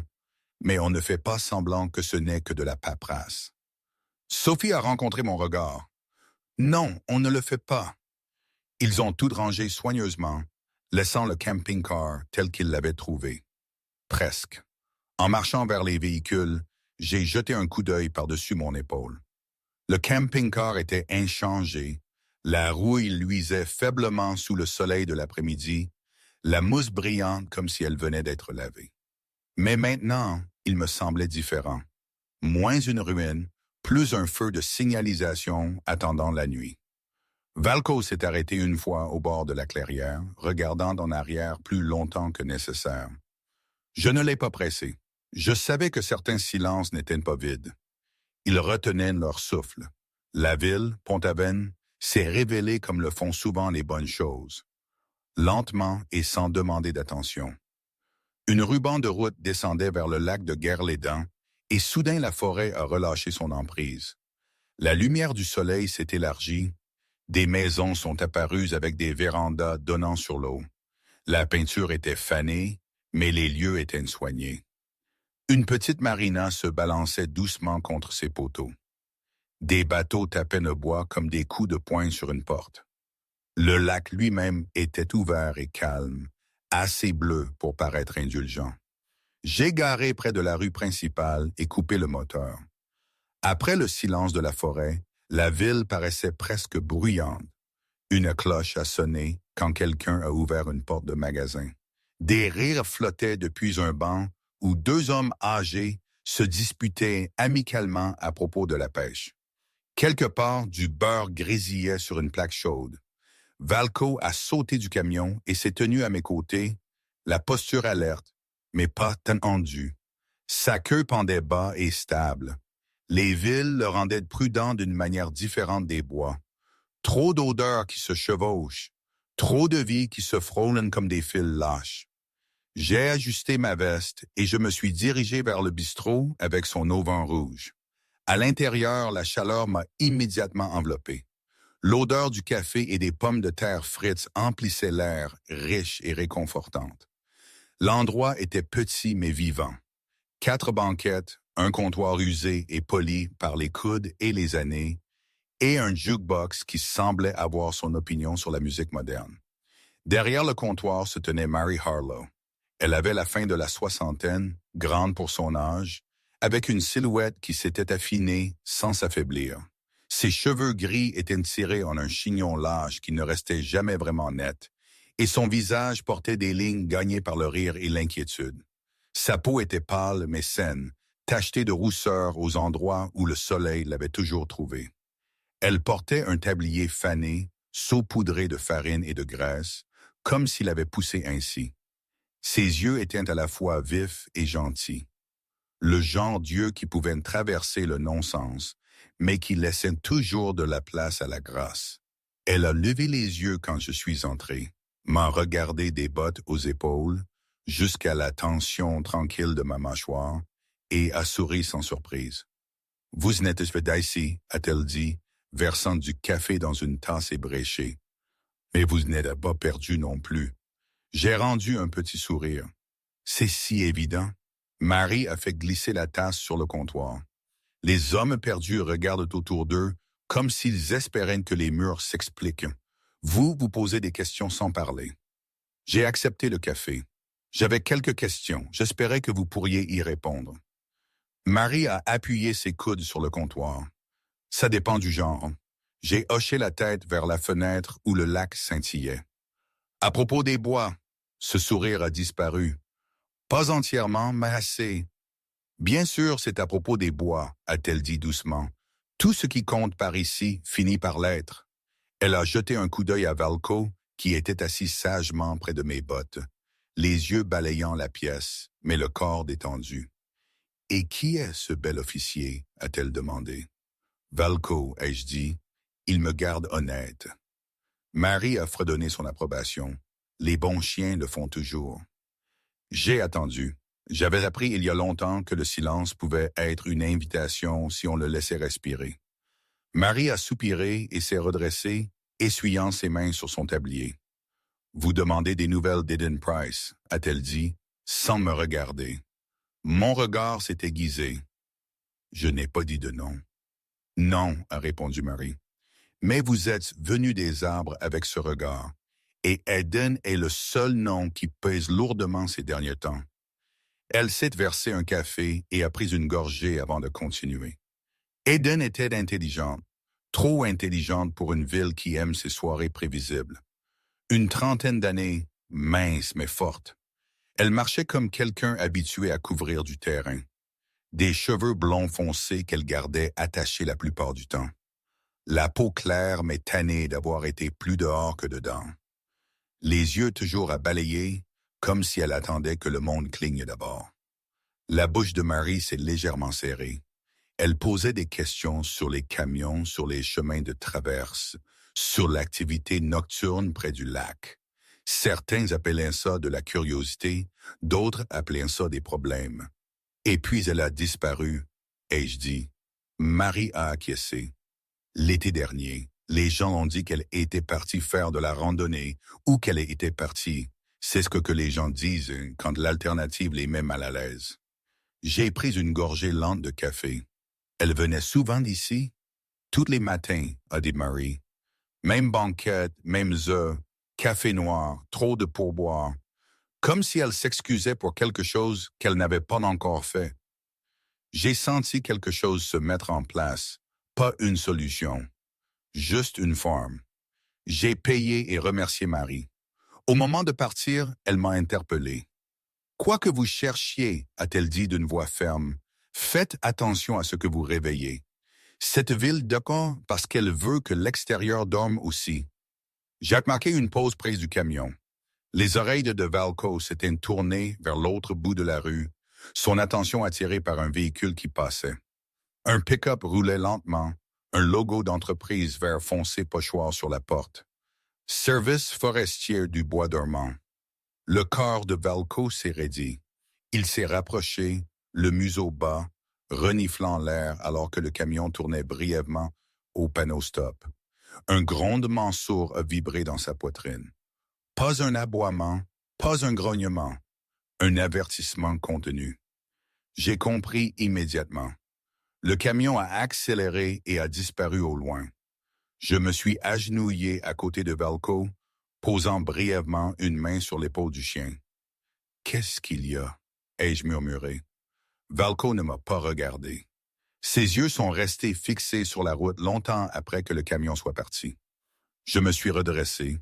mais on ne fait pas semblant que ce n'est que de la paperasse. Sophie a rencontré mon regard. Non, on ne le fait pas. Ils ont tout rangé soigneusement, laissant le camping-car tel qu'ils l'avaient trouvé. Presque. En marchant vers les véhicules, j'ai jeté un coup d'œil par-dessus mon épaule. Le camping-car était inchangé, la rouille luisait faiblement sous le soleil de l'après-midi, la mousse brillante comme si elle venait d'être lavée. Mais maintenant, il me semblait différent. Moins une ruine, plus un feu de signalisation attendant la nuit. Valco s'est arrêté une fois au bord de la clairière, regardant en arrière plus longtemps que nécessaire. Je ne l'ai pas pressé. Je savais que certains silences n'étaient pas vides. Ils retenaient leur souffle. La ville, Pont-Aven, s'est révélée comme le font souvent les bonnes choses. Lentement et sans demander d'attention. Une ruban de route descendait vers le lac de Guerre-les-Dents et soudain la forêt a relâché son emprise. La lumière du soleil s'est élargie. Des maisons sont apparues avec des vérandas donnant sur l'eau. La peinture était fanée, mais les lieux étaient soignés. Une petite marina se balançait doucement contre ses poteaux. Des bateaux tapaient le bois comme des coups de poing sur une porte. Le lac lui-même était ouvert et calme, assez bleu pour paraître indulgent. J'ai garé près de la rue principale et coupé le moteur. Après le silence de la forêt, la ville paraissait presque bruyante. Une cloche a sonné quand quelqu'un a ouvert une porte de magasin. Des rires flottaient depuis un banc où deux hommes âgés se disputaient amicalement à propos de la pêche. Quelque part, du beurre grésillait sur une plaque chaude. Valco a sauté du camion et s'est tenu à mes côtés, la posture alerte, mais pas tendue. Sa queue pendait bas et stable. Les villes le rendaient prudent d'une manière différente des bois. Trop d'odeurs qui se chevauchent, trop de vies qui se frôlent comme des fils lâches. J'ai ajusté ma veste et je me suis dirigé vers le bistrot avec son auvent rouge. À l'intérieur, la chaleur m'a immédiatement enveloppé. L'odeur du café et des pommes de terre frites emplissait l'air, riche et réconfortante. L'endroit était petit mais vivant. 4 banquettes, un comptoir usé et poli par les coudes et les années, et un jukebox qui semblait avoir son opinion sur la musique moderne. Derrière le comptoir se tenait Mary Harlow. Elle avait la fin de la soixantaine, grande pour son âge, avec une silhouette qui s'était affinée sans s'affaiblir. Ses cheveux gris étaient tirés en un chignon lâche qui ne restait jamais vraiment net, et son visage portait des lignes gagnées par le rire et l'inquiétude. Sa peau était pâle mais saine, tachetée de rousseur aux endroits où le soleil l'avait toujours trouvée. Elle portait un tablier fané, saupoudré de farine et de graisse, comme s'il avait poussé ainsi. Ses yeux étaient à la fois vifs et gentils. Le genre d'yeux qui pouvait traverser le non-sens, mais qui laissait toujours de la place à la grâce. Elle a levé les yeux quand je suis entré, m'a regardé des bottes aux épaules, jusqu'à la tension tranquille de ma mâchoire, et a souri sans surprise. « Vous n'êtes pas d'ici, a-t-elle dit, versant du café dans une tasse ébréchée. Mais vous n'êtes pas perdu non plus. J'ai rendu un petit sourire. C'est si évident. Marie a fait glisser la tasse sur le comptoir. Les hommes perdus regardent autour d'eux comme s'ils espéraient que les murs s'expliquent. Vous posez des questions sans parler. J'ai accepté le café. J'avais quelques questions. J'espérais que vous pourriez y répondre. Marie a appuyé ses coudes sur le comptoir. Ça dépend du genre. J'ai hoché la tête vers la fenêtre où le lac scintillait. À propos des bois, ce sourire a disparu. Pas entièrement, mais assez. Bien sûr, c'est à propos des bois, a-t-elle dit doucement. Tout ce qui compte par ici finit par l'être. Elle a jeté un coup d'œil à Valco, qui était assis sagement près de mes bottes, les yeux balayant la pièce, mais le corps détendu. « Et qui est ce bel officier ?» a-t-elle demandé. « Valco, ai-je dit. Il me garde honnête. » Marie a fredonné son approbation. Les bons chiens le font toujours. J'ai attendu. J'avais appris il y a longtemps que le silence pouvait être une invitation si on le laissait respirer. Marie a soupiré et s'est redressée, essuyant ses mains sur son tablier. « Vous demandez des nouvelles d'Eden Price », a-t-elle dit, sans me regarder. Mon regard s'est aiguisé. Je n'ai pas dit de non. « Non », a répondu Marie. « Mais vous êtes venu des arbres avec ce regard, et Eden est le seul nom qui pèse lourdement ces derniers temps. » Elle s'est versé un café et a pris une gorgée avant de continuer. Eden était intelligente, trop intelligente pour une ville qui aime ses soirées prévisibles. Une trentaine d'années, mince mais forte. Elle marchait comme quelqu'un habitué à couvrir du terrain. Des cheveux blonds foncés qu'elle gardait attachés la plupart du temps. La peau claire mais tannée d'avoir été plus dehors que dedans. Les yeux toujours à balayer, comme si elle attendait que le monde cligne d'abord. La bouche de Marie s'est légèrement serrée. Elle posait des questions sur les camions, sur les chemins de traverse, sur l'activité nocturne près du lac. Certains appelaient ça de la curiosité, d'autres appelaient ça des problèmes. Et puis elle a disparu, ai-je dit. Marie a acquiescé. L'été dernier, les gens ont dit qu'elle était partie faire de la randonnée ou qu'elle était partie. C'est ce que les gens disent quand l'alternative les met mal à l'aise. J'ai pris une gorgée lente de café. Elle venait souvent d'ici? Tous les matins, a dit Marie. Même banquette, mêmes œufs, café noir, trop de pourboire. Comme si elle s'excusait pour quelque chose qu'elle n'avait pas encore fait. J'ai senti quelque chose se mettre en place, pas une solution, juste une forme. J'ai payé et remercié Marie. Au moment de partir, elle m'a interpellé. Quoi que vous cherchiez, a-t-elle dit d'une voix ferme, faites attention à ce que vous réveillez. Cette ville dort parce qu'elle veut que l'extérieur dorme aussi. J'ai marqué une pause près du camion. Les oreilles de Valco s'étaient tournées vers l'autre bout de la rue, son attention attirée par un véhicule qui passait. Un pick-up roulait lentement, un logo d'entreprise vert foncé pochoir sur la porte. Service forestier du bois dormant. Le corps de Valco s'est raidi. Il s'est rapproché, le museau bas, reniflant l'air alors que le camion tournait brièvement au panneau stop. Un grondement sourd a vibré dans sa poitrine. Pas un aboiement, pas un grognement, un avertissement contenu. J'ai compris immédiatement. Le camion a accéléré et a disparu au loin. Je me suis agenouillé à côté de Valco, posant brièvement une main sur l'épaule du chien. « Qu'est-ce qu'il y a » ai-je murmuré. Valco ne m'a pas regardé. Ses yeux sont restés fixés sur la route longtemps après que le camion soit parti. Je me suis redressé.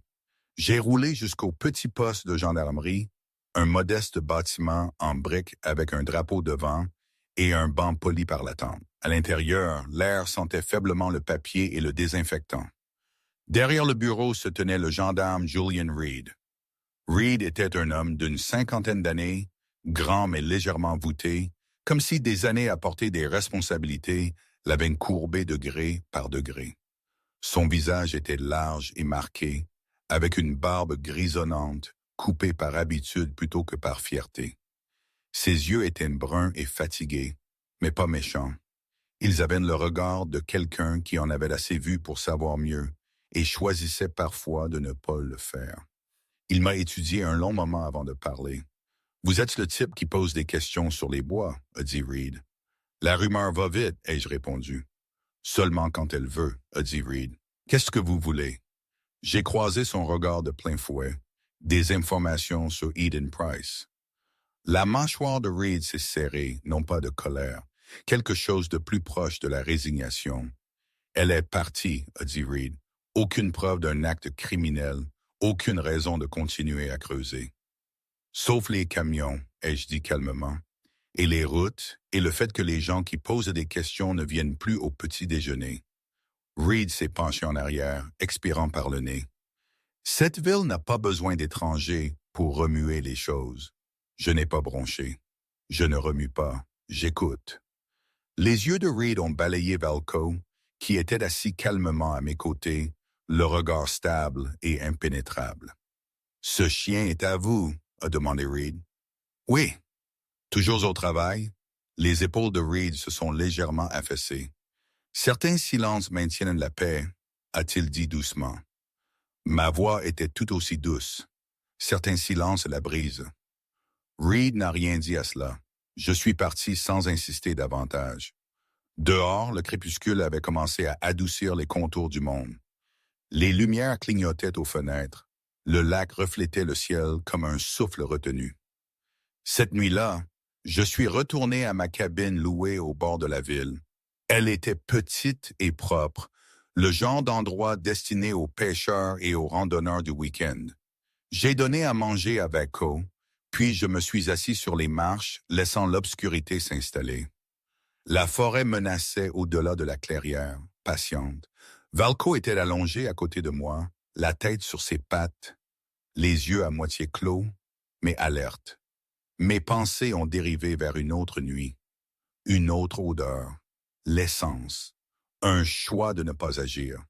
J'ai roulé jusqu'au petit poste de gendarmerie, un modeste bâtiment en briques avec un drapeau devant et un banc poli par la tente. À l'intérieur, l'air sentait faiblement le papier et le désinfectant. Derrière le bureau se tenait le gendarme Julian Reed. Reed était un homme d'une 50aine d'années, grand mais légèrement voûté, comme si des années à porter des responsabilités l'avaient courbé degré par degré. Son visage était large et marqué, avec une barbe grisonnante, coupée par habitude plutôt que par fierté. Ses yeux étaient bruns et fatigués, mais pas méchants. Ils avaient le regard de quelqu'un qui en avait assez vu pour savoir mieux et choisissait parfois de ne pas le faire. Il m'a étudié un long moment avant de parler. « Vous êtes le type qui pose des questions sur les bois, » a dit Reed. « La rumeur va vite, » ai-je répondu. « Seulement quand elle veut, » a dit Reed. « Qu'est-ce que vous voulez? » J'ai croisé son regard de plein fouet. Des informations sur Eden Price. La mâchoire de Reed s'est serrée, non pas de colère, quelque chose de plus proche de la résignation. « Elle est partie, » a dit Reed. « Aucune preuve d'un acte criminel, aucune raison de continuer à creuser. » Sauf les camions, ai-je dit calmement, et les routes, et le fait que les gens qui posent des questions ne viennent plus au petit déjeuner. Reed s'est penché en arrière, expirant par le nez. Cette ville n'a pas besoin d'étrangers pour remuer les choses. Je n'ai pas bronché. Je ne remue pas. J'écoute. Les yeux de Reed ont balayé Valco, qui était assis calmement à mes côtés, le regard stable et impénétrable. « Ce chien est à vous ?» a demandé Reed. « Oui. » Toujours au travail, les épaules de Reed se sont légèrement affaissées. « Certains silences maintiennent la paix », a-t-il dit doucement. Ma voix était tout aussi douce. Certains silences la brisent. Reed n'a rien dit à cela. Je suis parti sans insister davantage. Dehors, le crépuscule avait commencé à adoucir les contours du monde. Les lumières clignotaient aux fenêtres. Le lac reflétait le ciel comme un souffle retenu. Cette nuit-là, je suis retourné à ma cabine louée au bord de la ville. Elle était petite et propre, le genre d'endroit destiné aux pêcheurs et aux randonneurs du week-end. J'ai donné à manger à Valco, puis je me suis assis sur les marches, laissant l'obscurité s'installer. La forêt menaçait au-delà de la clairière, patiente. Valco était allongé à côté de moi, la tête sur ses pattes, les yeux à moitié clos, mais alertes. Mes pensées ont dérivé vers une autre nuit, une autre odeur, l'essence, un choix de ne pas agir,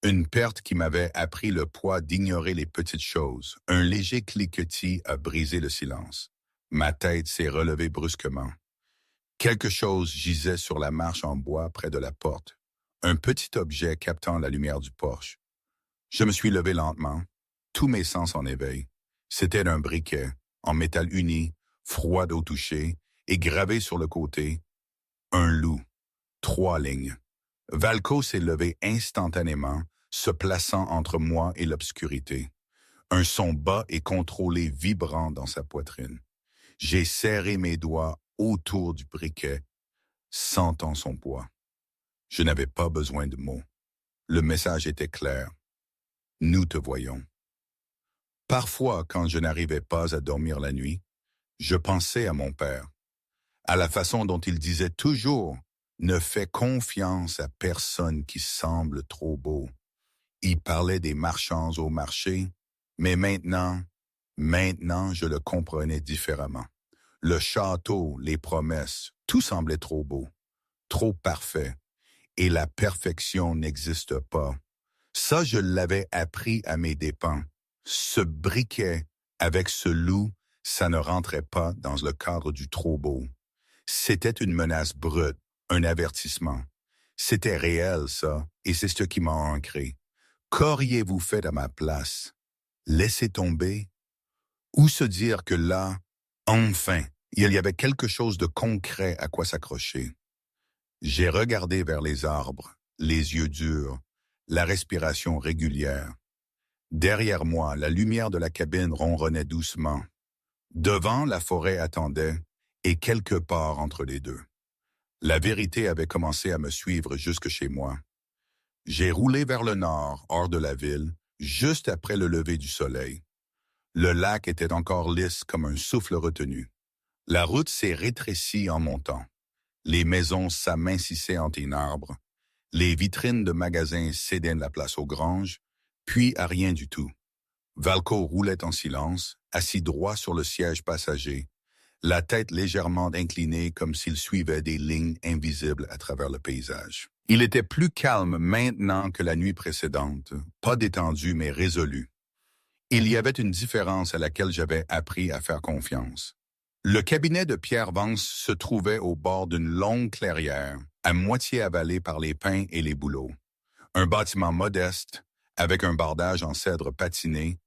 une perte qui m'avait appris le poids d'ignorer les petites choses. Un léger cliquetis a brisé le silence. Ma tête s'est relevée brusquement. Quelque chose gisait sur la marche en bois près de la porte, un petit objet captant la lumière du porche. Je me suis levé lentement, tous mes sens en éveil. C'était un briquet, en métal uni, froid au toucher, et gravé sur le côté, un loup, 3 lignes. Valco s'est levé instantanément, se plaçant entre moi et l'obscurité. Un son bas et contrôlé vibrant dans sa poitrine. J'ai serré mes doigts autour du briquet, sentant son poids. Je n'avais pas besoin de mots. Le message était clair. nous te voyons. Parfois, quand je n'arrivais pas à dormir la nuit, je pensais à mon père, à la façon dont il disait toujours « Ne fais confiance à personne qui semble trop beau ». Il parlait des marchands au marché, mais maintenant je le comprenais différemment. Le château, les promesses, tout semblait trop beau, trop parfait, et la perfection n'existe pas. Ça, je l'avais appris à mes dépens. Ce briquet avec ce loup, ça ne rentrait pas dans le cadre du trop beau. C'était une menace brute, un avertissement. C'était réel, ça, et c'est ce qui m'a ancré. Qu'auriez-vous fait à ma place? Laisser tomber? Ou se dire que là, enfin, il y avait quelque chose de concret à quoi s'accrocher? J'ai regardé vers les arbres, les yeux durs, la respiration régulière. Derrière moi, la lumière de la cabine ronronnait doucement. Devant, la forêt attendait, et quelque part entre les deux. La vérité avait commencé à me suivre jusque chez moi. J'ai roulé vers le nord, hors de la ville, juste après le lever du soleil. Le lac était encore lisse comme un souffle retenu. La route s'est rétrécie en montant. Les maisons s'amincissaient entre les arbres. Les vitrines de magasins cédaient la place aux granges, puis à rien du tout. Valco roulait en silence, assis droit sur le siège passager, la tête légèrement inclinée comme s'il suivait des lignes invisibles à travers le paysage. Il était plus calme maintenant que la nuit précédente, pas détendu mais résolu. Il y avait une différence à laquelle j'avais appris à faire confiance. Le cabinet de Pierre Vance se trouvait au bord d'une longue clairière, à moitié avalée par les pins et les bouleaux. Un bâtiment modeste, avec un bardage en cèdre patiné,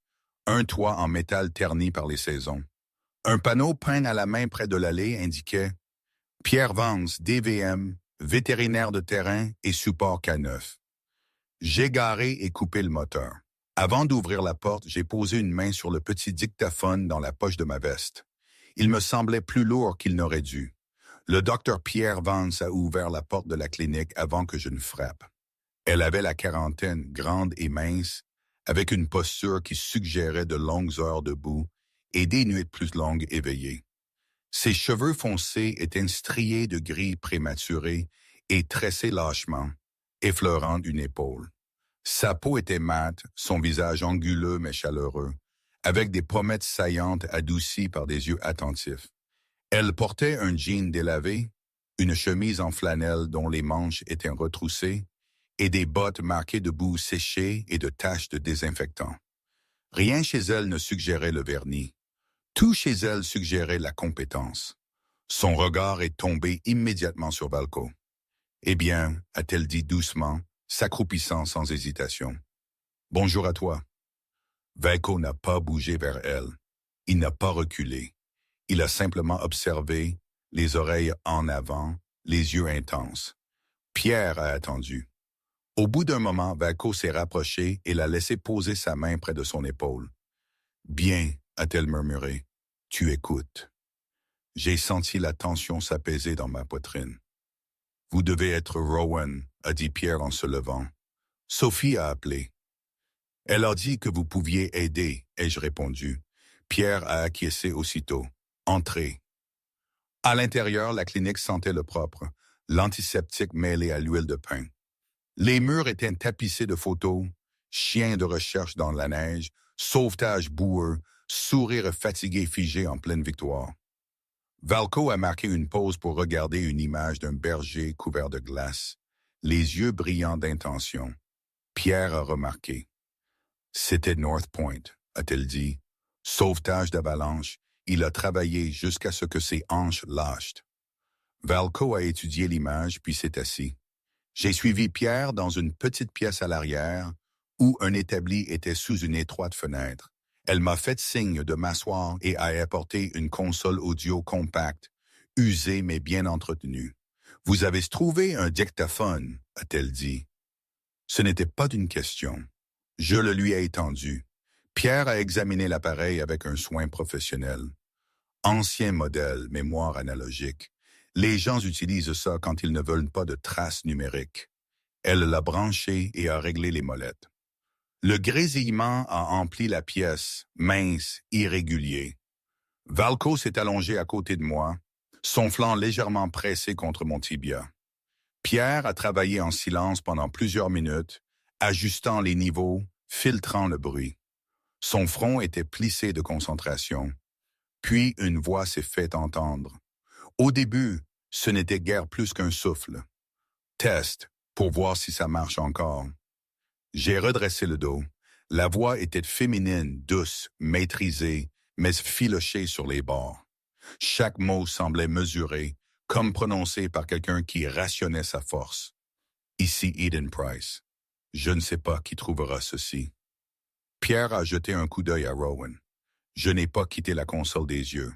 un toit en métal terni par les saisons. Un panneau peint à la main près de l'allée indiquait « Pierre Vance, DVM, vétérinaire de terrain et support K9 ». J'ai garé et coupé le moteur. Avant d'ouvrir la porte, j'ai posé une main sur le petit dictaphone dans la poche de ma veste. Il me semblait plus lourd qu'il n'aurait dû. Le docteur Pierre Vance a ouvert la porte de la clinique avant que je ne frappe. Elle avait la quarantaine, grande et mince, avec une posture qui suggérait de longues heures debout et des nuits plus longues éveillées. Ses cheveux foncés étaient striés de gris prématuré et tressés lâchement, effleurant une épaule. Sa peau était mate, son visage anguleux mais chaleureux, avec des pommettes saillantes adoucies par des yeux attentifs. Elle portait un jean délavé, une chemise en flanelle dont les manches étaient retroussées, et des bottes marquées de boue séchée et de taches de désinfectant. Rien chez elle ne suggérait le vernis. Tout chez elle suggérait la compétence. Son regard est tombé immédiatement sur Valco. « Eh bien, a-t-elle dit doucement, s'accroupissant sans hésitation. « Bonjour à toi. » Valco n'a pas bougé vers elle. Il n'a pas reculé. Il a simplement observé, les oreilles en avant, les yeux intenses. Pierre a attendu. Au bout d'un moment, Valco s'est rapproché et l'a laissé poser sa main près de son épaule. « Bien, a-t-elle murmuré, tu écoutes. » J'ai senti la tension s'apaiser dans ma poitrine. « Vous devez être Rowan, » a dit Pierre en se levant. « Sophie a appelé. » « Elle a dit que vous pouviez aider, » ai-je répondu. Pierre a acquiescé aussitôt. « Entrez. » À l'intérieur, la clinique sentait le propre, l'antiseptique mêlé à l'huile de pain. Les murs étaient tapissés de photos, chiens de recherche dans la neige, sauvetage boueux, sourire fatigué figé en pleine victoire. Valco a marqué une pause pour regarder une image d'un berger couvert de glace, les yeux brillants d'intention. Pierre a remarqué. C'était North Point, a-t-elle dit. Sauvetage d'avalanche, il a travaillé jusqu'à ce que ses hanches lâchent. Valco a étudié l'image puis s'est assis. J'ai suivi Pierre dans une petite pièce à l'arrière où un établi était sous une étroite fenêtre. Elle m'a fait signe de m'asseoir et a apporté une console audio compacte, usée mais bien entretenue. « Vous avez trouvé un dictaphone, » a-t-elle dit. Ce n'était pas d'une question. Je le lui ai étendu. Pierre a examiné l'appareil avec un soin professionnel. Ancien modèle, mémoire analogique. Les gens utilisent ça quand ils ne veulent pas de traces numériques. Elle l'a branché et a réglé les molettes. Le grésillement a empli la pièce, mince, irrégulier. Valco s'est allongé à côté de moi, son flanc légèrement pressé contre mon tibia. Pierre a travaillé en silence pendant plusieurs minutes, ajustant les niveaux, filtrant le bruit. Son front était plissé de concentration. Puis une voix s'est fait entendre. Au début, ce n'était guère plus qu'un souffle. Test, pour voir si ça marche encore. J'ai redressé le dos. La voix était féminine, douce, maîtrisée, mais filochée sur les bords. Chaque mot semblait mesuré, comme prononcé par quelqu'un qui rationnait sa force. Ici Eden Price. Je ne sais pas qui trouvera ceci. Pierre a jeté un coup d'œil à Rowan. Je n'ai pas quitté la console des yeux.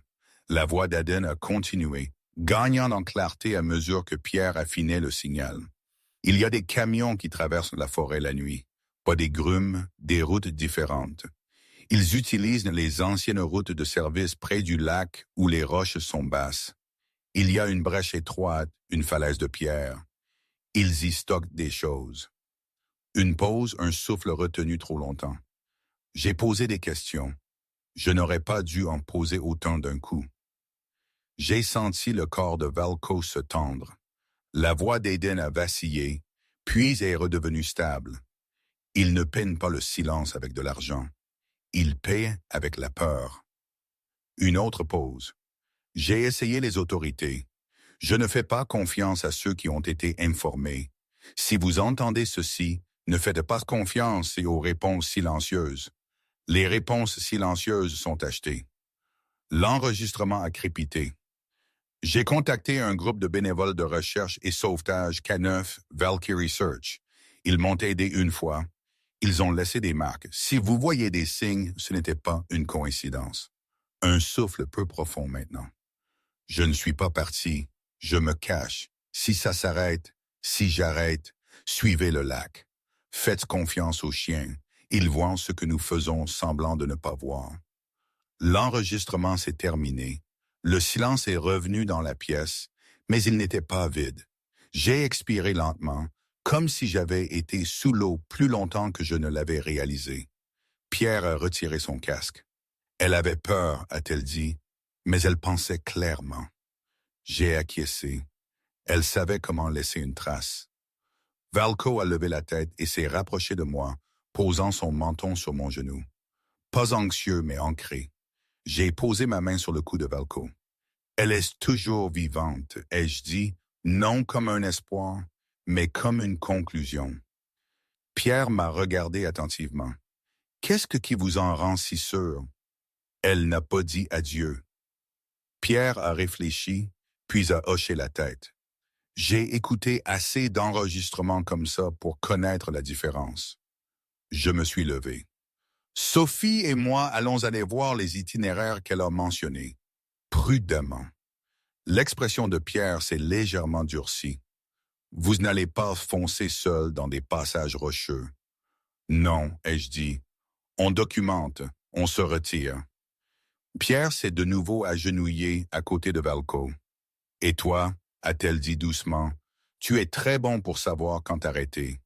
La voix d'Aden a continué, gagnant en clarté à mesure que Pierre affinait le signal. Il y a des camions qui traversent la forêt la nuit, pas des grumes, des routes différentes. Ils utilisent les anciennes routes de service près du lac où les roches sont basses. Il y a une brèche étroite, une falaise de pierre. Ils y stockent des choses. Une pause, un souffle retenu trop longtemps. J'ai posé des questions. Je n'aurais pas dû en poser autant d'un coup. J'ai senti le corps de Valco se tendre. La voix d'Aiden a vacillé, puis est redevenue stable. Il ne peine pas le silence avec de l'argent. Il paie avec la peur. Une autre pause. J'ai essayé les autorités. Je ne fais pas confiance à ceux qui ont été informés. Si vous entendez ceci, ne faites pas confiance aux réponses silencieuses. Les réponses silencieuses sont achetées. L'enregistrement a crépité. J'ai contacté un groupe de bénévoles de recherche et sauvetage K9 Valkyrie Search. Ils m'ont aidé une fois. Ils ont laissé des marques. Si vous voyez des signes, ce n'était pas une coïncidence. Un souffle peu profond maintenant. Je ne suis pas parti. Je me cache. Si ça s'arrête, si j'arrête, suivez le lac. Faites confiance aux chiens. Ils voient ce que nous faisons semblant de ne pas voir. L'enregistrement s'est terminé. Le silence est revenu dans la pièce, mais il n'était pas vide. J'ai expiré lentement, comme si j'avais été sous l'eau plus longtemps que je ne l'avais réalisé. Pierre a retiré son casque. Elle avait peur, a-t-elle dit, mais elle pensait clairement. J'ai acquiescé. Elle savait comment laisser une trace. Valco a levé la tête et s'est rapproché de moi, posant son menton sur mon genou. Pas anxieux, mais ancré. J'ai posé ma main sur le cou de Valco. Elle est toujours vivante, ai-je dit, non comme un espoir, mais comme une conclusion. Pierre m'a regardé attentivement. Qu'est-ce qui vous en rend si sûr? Elle n'a pas dit adieu. Pierre a réfléchi, puis a hoché la tête. J'ai écouté assez d'enregistrements comme ça pour connaître la différence. Je me suis levé. Sophie et moi allons aller voir les itinéraires qu'elle a mentionnés. Prudemment. L'expression de Pierre s'est légèrement durcie. Vous n'allez pas foncer seul dans des passages rocheux. Non, ai-je dit. On documente, on se retire. Pierre s'est de nouveau agenouillé à côté de Valco. Et toi, a-t-elle dit doucement, tu es très bon pour savoir quand arrêter.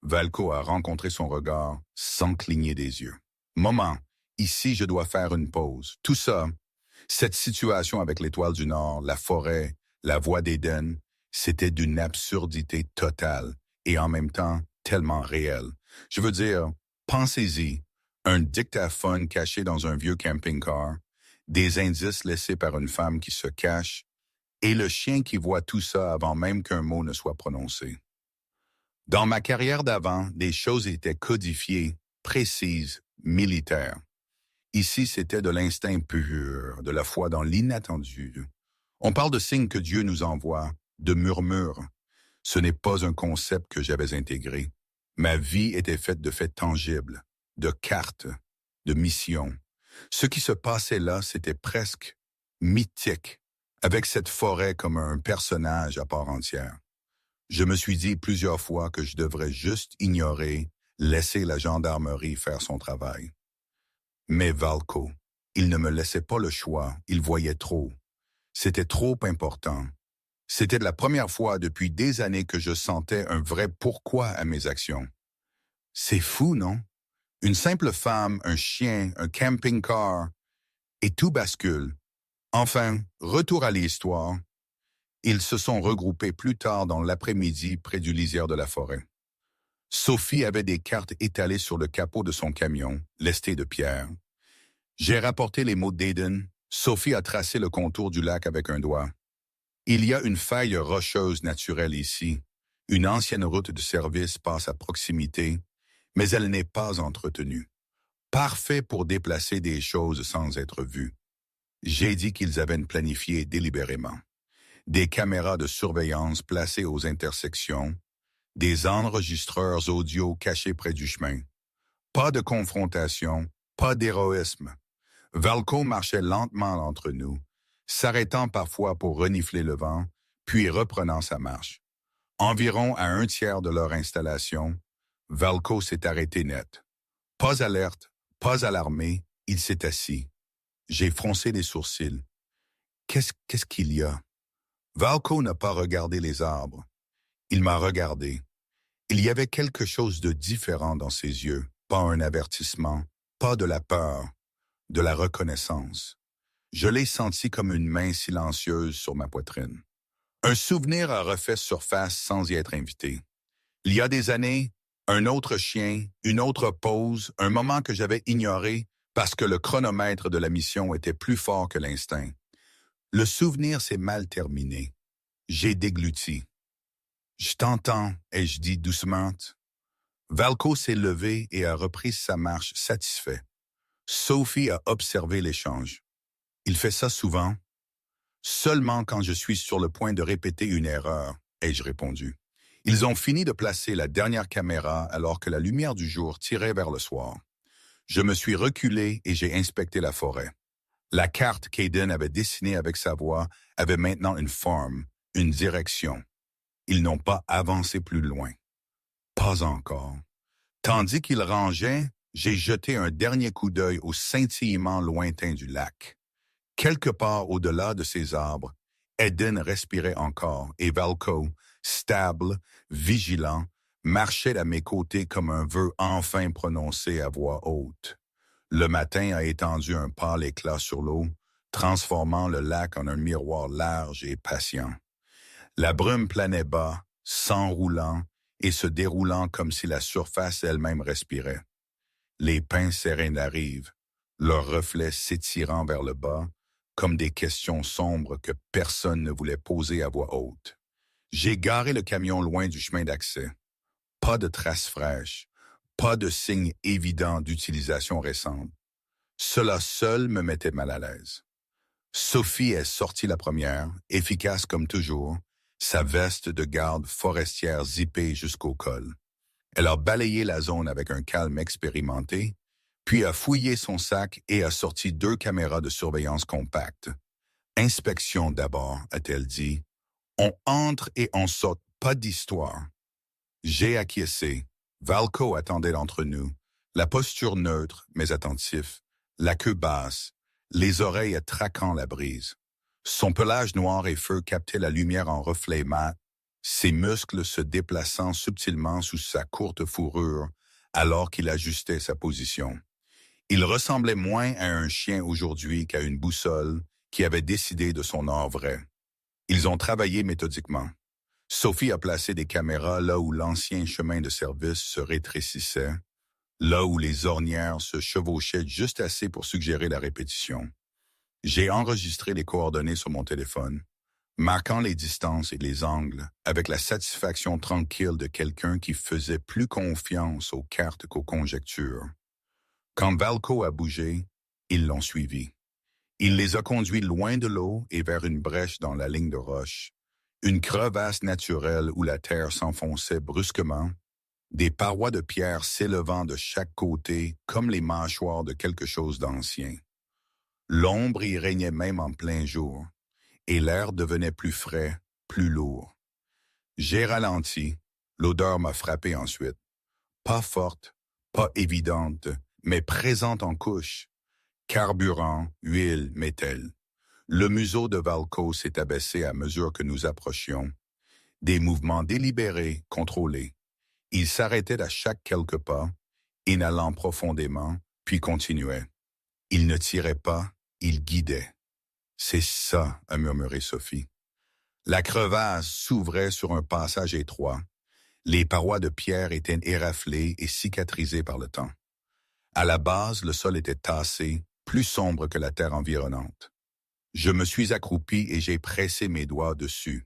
Valco a rencontré son regard sans cligner des yeux. Moment, ici je dois faire une pause. Tout ça, cette situation avec l'étoile du Nord, la forêt, la voix d'Éden, c'était d'une absurdité totale et en même temps tellement réelle. Je veux dire, pensez-y, un dictaphone caché dans un vieux camping-car, des indices laissés par une femme qui se cache, et le chien qui voit tout ça avant même qu'un mot ne soit prononcé. Dans ma carrière d'avant, des choses étaient codifiées, précises, militaires. Ici, c'était de l'instinct pur, de la foi dans l'inattendu. On parle de signes que Dieu nous envoie, de murmures. Ce n'est pas un concept que j'avais intégré. Ma vie était faite de faits tangibles, de cartes, de missions. Ce qui se passait là, c'était presque mythique, avec cette forêt comme un personnage à part entière. Je me suis dit plusieurs fois que je devrais juste ignorer, laisser la gendarmerie faire son travail. Mais Valco, il ne me laissait pas le choix, il voyait trop. C'était trop important. C'était la première fois depuis des années que je sentais un vrai pourquoi à mes actions. C'est fou, non? Une simple femme, un chien, un camping-car, et tout bascule. Enfin, retour à l'histoire. Ils se sont regroupés plus tard dans l'après-midi près du lisière de la forêt. Sophie avait des cartes étalées sur le capot de son camion, lesté de pierre. J'ai rapporté les mots d'Aiden. Sophie a tracé le contour du lac avec un doigt. Il y a une faille rocheuse naturelle ici. Une ancienne route de service passe à proximité, mais elle n'est pas entretenue. Parfait pour déplacer des choses sans être vu. J'ai dit qu'ils avaient planifié délibérément. Des caméras de surveillance placées aux intersections, des enregistreurs audio cachés près du chemin. Pas de confrontation, pas d'héroïsme. Valco marchait lentement entre nous, s'arrêtant parfois pour renifler le vent, puis reprenant sa marche. Environ à un tiers de leur installation, Valco s'est arrêté net. Pas alerte, pas alarmé, il s'est assis. J'ai froncé les sourcils. Qu'est-ce qu'il y a? Valco n'a pas regardé les arbres. Il m'a regardé. Il y avait quelque chose de différent dans ses yeux, pas un avertissement, pas de la peur, de la reconnaissance. Je l'ai senti comme une main silencieuse sur ma poitrine. Un souvenir a refait surface sans y être invité. Il y a des années, un autre chien, une autre pause, un moment que j'avais ignoré parce que le chronomètre de la mission était plus fort que l'instinct. Le souvenir s'est mal terminé. J'ai dégluti. Je t'entends, ai-je dit doucement. Valco s'est levé et a repris sa marche satisfait. Sophie a observé l'échange. Il fait ça souvent. Seulement quand je suis sur le point de répéter une erreur, ai-je répondu. Ils ont fini de placer la dernière caméra alors que la lumière du jour tirait vers le soir. Je me suis reculé et j'ai inspecté la forêt. La carte qu'Aiden avait dessinée avec sa voix avait maintenant une forme, une direction. Ils n'ont pas avancé plus loin. Pas encore. Tandis qu'ils rangeaient, j'ai jeté un dernier coup d'œil au scintillement lointain du lac. Quelque part au-delà de ces arbres, Aiden respirait encore et Valco, stable, vigilant, marchait à mes côtés comme un vœu enfin prononcé à voix haute. Le matin a étendu un pâle éclat sur l'eau, transformant le lac en un miroir large et patient. La brume planait bas, s'enroulant et se déroulant comme si la surface elle-même respirait. Les pins serrés la rive, leurs reflets s'étirant vers le bas, comme des questions sombres que personne ne voulait poser à voix haute. J'ai garé le camion loin du chemin d'accès. Pas de traces fraîches, pas de signes évidents d'utilisation récente. Cela seul me mettait mal à l'aise. Sophie est sortie la première, efficace comme toujours, sa veste de garde forestière zippée jusqu'au col. Elle a balayé la zone avec un calme expérimenté, puis a fouillé son sac et a sorti 2 caméras de surveillance compactes. Inspection d'abord, a-t-elle dit. On entre et on saute, pas d'histoire. J'ai acquiescé. Valco attendait entre nous, la posture neutre mais attentif, la queue basse, les oreilles traquant la brise. Son pelage noir et feu captait la lumière en reflet mat, ses muscles se déplaçant subtilement sous sa courte fourrure alors qu'il ajustait sa position. Il ressemblait moins à un chien aujourd'hui qu'à une boussole qui avait décidé de son or vrai. Ils ont travaillé méthodiquement. Sophie a placé des caméras là où l'ancien chemin de service se rétrécissait, là où les ornières se chevauchaient juste assez pour suggérer la répétition. J'ai enregistré les coordonnées sur mon téléphone, marquant les distances et les angles avec la satisfaction tranquille de quelqu'un qui faisait plus confiance aux cartes qu'aux conjectures. Quand Valco a bougé, ils l'ont suivi. Il les a conduits loin de l'eau et vers une brèche dans la ligne de roche, une crevasse naturelle où la terre s'enfonçait brusquement, des parois de pierre s'élevant de chaque côté comme les mâchoires de quelque chose d'ancien. L'ombre y régnait même en plein jour, et l'air devenait plus frais, plus lourd. J'ai ralenti, l'odeur m'a frappé ensuite. Pas forte, pas évidente, mais présente en couche. Carburant, huile, métal. Le museau de Valco s'est abaissé à mesure que nous approchions. Des mouvements délibérés, contrôlés. Il s'arrêtait à chaque quelques pas, inhalant profondément, puis continuait. Il ne tirait pas, il guidait. C'est ça, a murmuré Sophie. La crevasse s'ouvrait sur un passage étroit. Les parois de pierre étaient éraflées et cicatrisées par le temps. À la base, le sol était tassé, plus sombre que la terre environnante. Je me suis accroupi et j'ai pressé mes doigts dessus.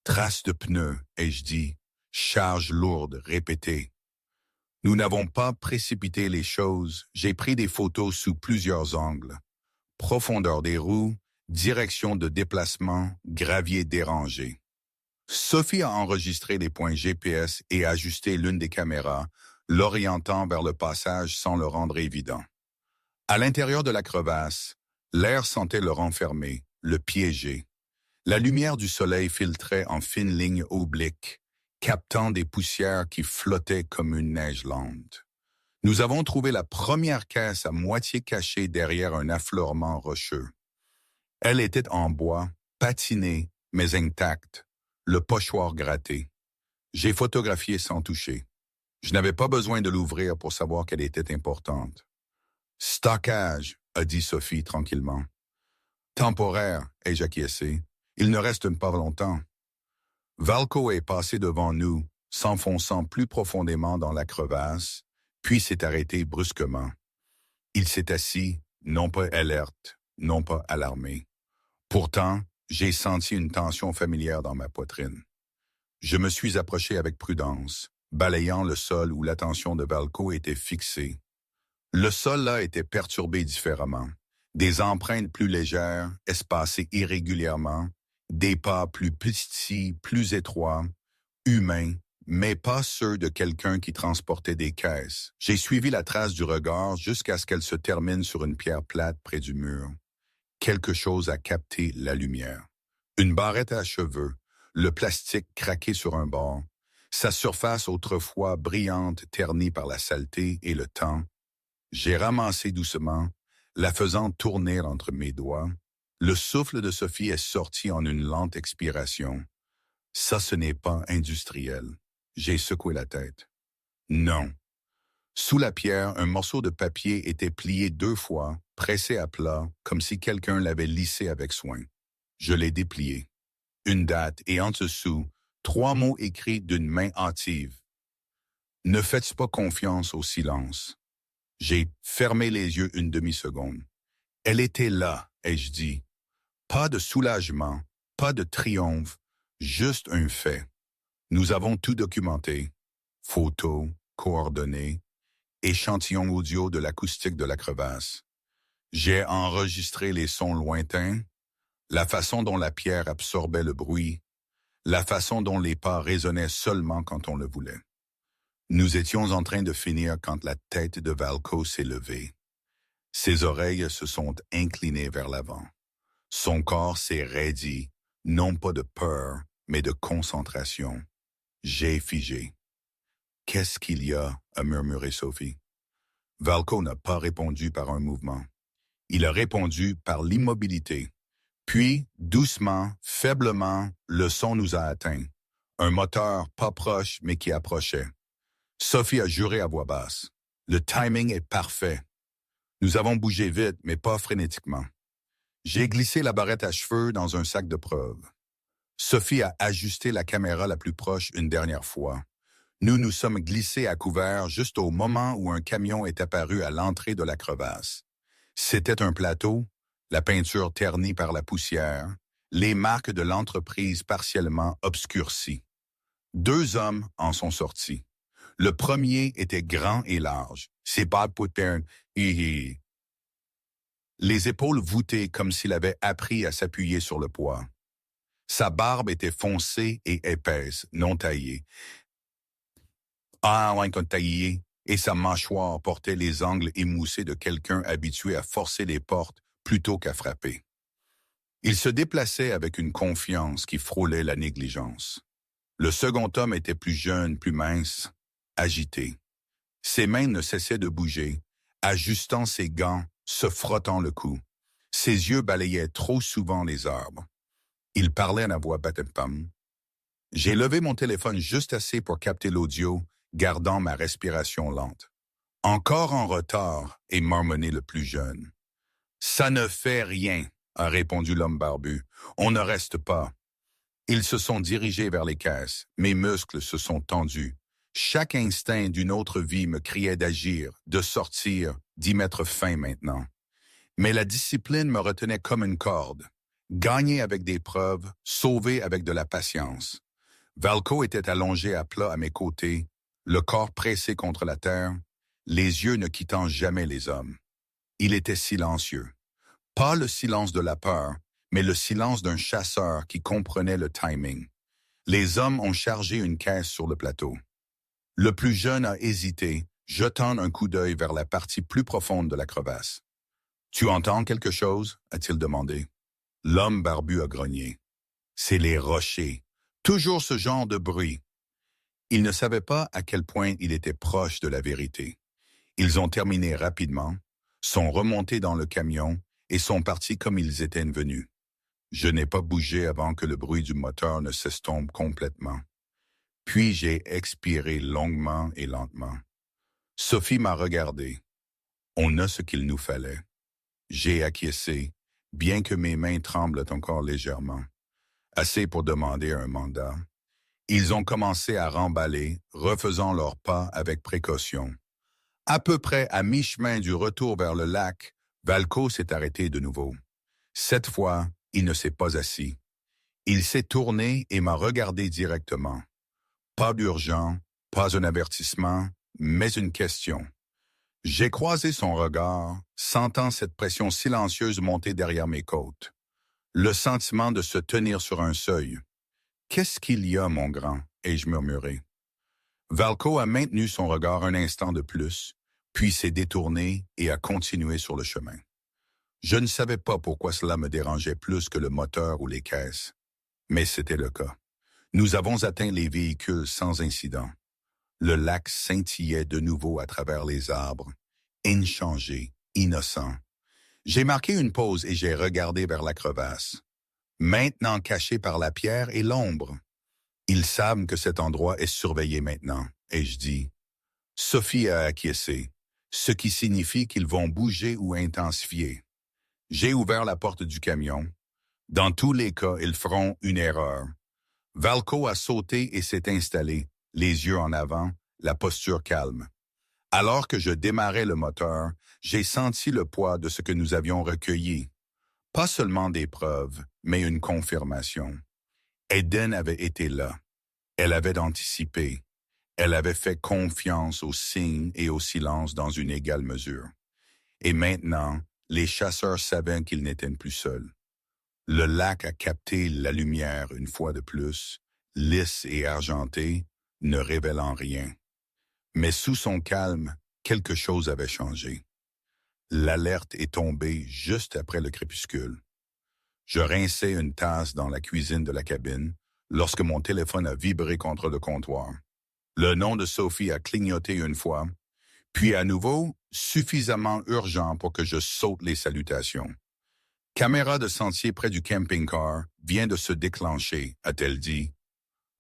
Trace de pneus, ai-je dit. Charge lourde, répétée. Nous n'avons pas précipité les choses. J'ai pris des photos sous plusieurs angles. Profondeur des roues, direction de déplacement, gravier dérangé. Sophie a enregistré les points GPS et ajusté l'une des caméras, l'orientant vers le passage sans le rendre évident. À l'intérieur de la crevasse, l'air sentait le renfermer, le piéger. La lumière du soleil filtrait en fines lignes obliques, captant des poussières qui flottaient comme une neige lente. Nous avons trouvé la première caisse à moitié cachée derrière un affleurement rocheux. Elle était en bois, patinée, mais intacte, le pochoir gratté. J'ai photographié sans toucher. Je n'avais pas besoin de l'ouvrir pour savoir qu'elle était importante. « Stockage », a dit Sophie tranquillement. « Temporaire », ai-je acquiescé. « Il ne reste pas longtemps. » Valco est passé devant nous, s'enfonçant plus profondément dans la crevasse, puis s'est arrêté brusquement. Il s'est assis, non pas alerte, non pas alarmé. Pourtant, j'ai senti une tension familière dans ma poitrine. Je me suis approché avec prudence, balayant le sol où l'attention de Valco était fixée. Le sol là était perturbé différemment. Des empreintes plus légères, espacées irrégulièrement, des pas plus petits, plus étroits, humains, mais pas ceux de quelqu'un qui transportait des caisses. J'ai suivi la trace du regard jusqu'à ce qu'elle se termine sur une pierre plate près du mur. Quelque chose a capté la lumière. Une barrette à cheveux, le plastique craqué sur un bord, sa surface autrefois brillante ternie par la saleté et le temps. J'ai ramassé doucement, la faisant tourner entre mes doigts. Le souffle de Sophie est sorti en une lente expiration. Ça, ce n'est pas industriel. J'ai secoué la tête. Non. Sous la pierre, un morceau de papier était plié 2 fois, pressé à plat, comme si quelqu'un l'avait lissé avec soin. Je l'ai déplié. Une date et en dessous, 3 mots écrits d'une main hâtive. Ne faites pas confiance au silence. J'ai fermé les yeux une demi-seconde. Elle était là, ai-je dit. Pas de soulagement, pas de triomphe, juste un fait. Nous avons tout documenté. Photos, coordonnées, échantillons audio de l'acoustique de la crevasse. J'ai enregistré les sons lointains, la façon dont la pierre absorbait le bruit, la façon dont les pas résonnaient seulement quand on le voulait. Nous étions en train de finir quand la tête de Valco s'est levée. Ses oreilles se sont inclinées vers l'avant. Son corps s'est raidi, non pas de peur, mais de concentration. J'ai figé. « Qu'est-ce qu'il y a ?» a murmuré Sophie. Valco n'a pas répondu par un mouvement. Il a répondu par l'immobilité. Puis, doucement, faiblement, le son nous a atteints. Un moteur pas proche, mais qui approchait. Sophie a juré à voix basse. Le timing est parfait. Nous avons bougé vite, mais pas frénétiquement. J'ai glissé la barrette à cheveux dans un sac de preuves. Sophie a ajusté la caméra la plus proche une dernière fois. Nous nous sommes glissés à couvert juste au moment où un camion est apparu à l'entrée de la crevasse. C'était un plateau, la peinture ternie par la poussière, les marques de l'entreprise partiellement obscurcies. 2 hommes en sont sortis. Le premier était grand et large. Ses pas poutern, les épaules voûtées comme s'il avait appris à s'appuyer sur le poids. Sa barbe était foncée et épaisse, non taillée. Taillée, et sa mâchoire portait les angles émoussés de quelqu'un habitué à forcer les portes plutôt qu'à frapper. Il se déplaçait avec une confiance qui frôlait la négligence. Le second homme était plus jeune, plus mince, agité. Ses mains ne cessaient de bouger, ajustant ses gants, se frottant le cou. Ses yeux balayaient trop souvent les arbres. Il parlait à voix basse. J'ai levé mon téléphone juste assez pour capter l'audio, gardant ma respiration lente. Encore en retard, et marmonnait le plus jeune. Ça ne fait rien, a répondu l'homme barbu. On ne reste pas. Ils se sont dirigés vers les caisses. Mes muscles se sont tendus. Chaque instinct d'une autre vie me criait d'agir, de sortir, d'y mettre fin maintenant. Mais la discipline me retenait comme une corde. Gagner avec des preuves, sauver avec de la patience. Valco était allongé à plat à mes côtés, le corps pressé contre la terre, les yeux ne quittant jamais les hommes. Il était silencieux. Pas le silence de la peur, mais le silence d'un chasseur qui comprenait le timing. Les hommes ont chargé une caisse sur le plateau. Le plus jeune a hésité, jetant un coup d'œil vers la partie plus profonde de la crevasse. « Tu entends quelque chose » a-t-il demandé. L'homme barbu a grogné. « C'est les rochers. Toujours ce genre de bruit. » Il ne savait pas à quel point il était proche de la vérité. Ils ont terminé rapidement, sont remontés dans le camion et sont partis comme ils étaient venus. Je n'ai pas bougé avant que le bruit du moteur ne s'estompe complètement. Puis j'ai expiré longuement et lentement. Sophie m'a regardé. On a ce qu'il nous fallait. J'ai acquiescé, bien que mes mains tremblent encore légèrement. Assez pour demander un mandat. Ils ont commencé à remballer, refaisant leurs pas avec précaution. À peu près à mi-chemin du retour vers le lac, Valco s'est arrêté de nouveau. Cette fois, il ne s'est pas assis. Il s'est tourné et m'a regardé directement. Pas d'urgent, pas un avertissement, mais une question. J'ai croisé son regard, sentant cette pression silencieuse monter derrière mes côtes. Le sentiment de se tenir sur un seuil. « Qu'est-ce qu'il y a, mon grand » ai-je murmuré. Valco a maintenu son regard un instant de plus, puis s'est détourné et a continué sur le chemin. Je ne savais pas pourquoi cela me dérangeait plus que le moteur ou les caisses, mais c'était le cas. Nous avons atteint les véhicules sans incident. Le lac scintillait de nouveau à travers les arbres, inchangé, innocent. J'ai marqué une pause et j'ai regardé vers la crevasse. Maintenant caché par la pierre et l'ombre. Ils savent que cet endroit est surveillé maintenant, ai-je dit. Sophie a acquiescé, ce qui signifie qu'ils vont bouger ou intensifier. J'ai ouvert la porte du camion. Dans tous les cas, ils feront une erreur. Valco a sauté et s'est installé, les yeux en avant, la posture calme. Alors que je démarrais le moteur, j'ai senti le poids de ce que nous avions recueilli. Pas seulement des preuves, mais une confirmation. Eden avait été là. Elle avait anticipé. Elle avait fait confiance aux signes et au silence dans une égale mesure. Et maintenant, les chasseurs savaient qu'ils n'étaient plus seuls. Le lac a capté la lumière une fois de plus, lisse et argentée, ne révélant rien. Mais sous son calme, quelque chose avait changé. L'alerte est tombée juste après le crépuscule. Je rinçais une tasse dans la cuisine de la cabine lorsque mon téléphone a vibré contre le comptoir. Le nom de Sophie a clignoté une fois, puis à nouveau, suffisamment urgent pour que je saute les salutations. Caméra de sentier près du camping-car vient de se déclencher, a-t-elle dit.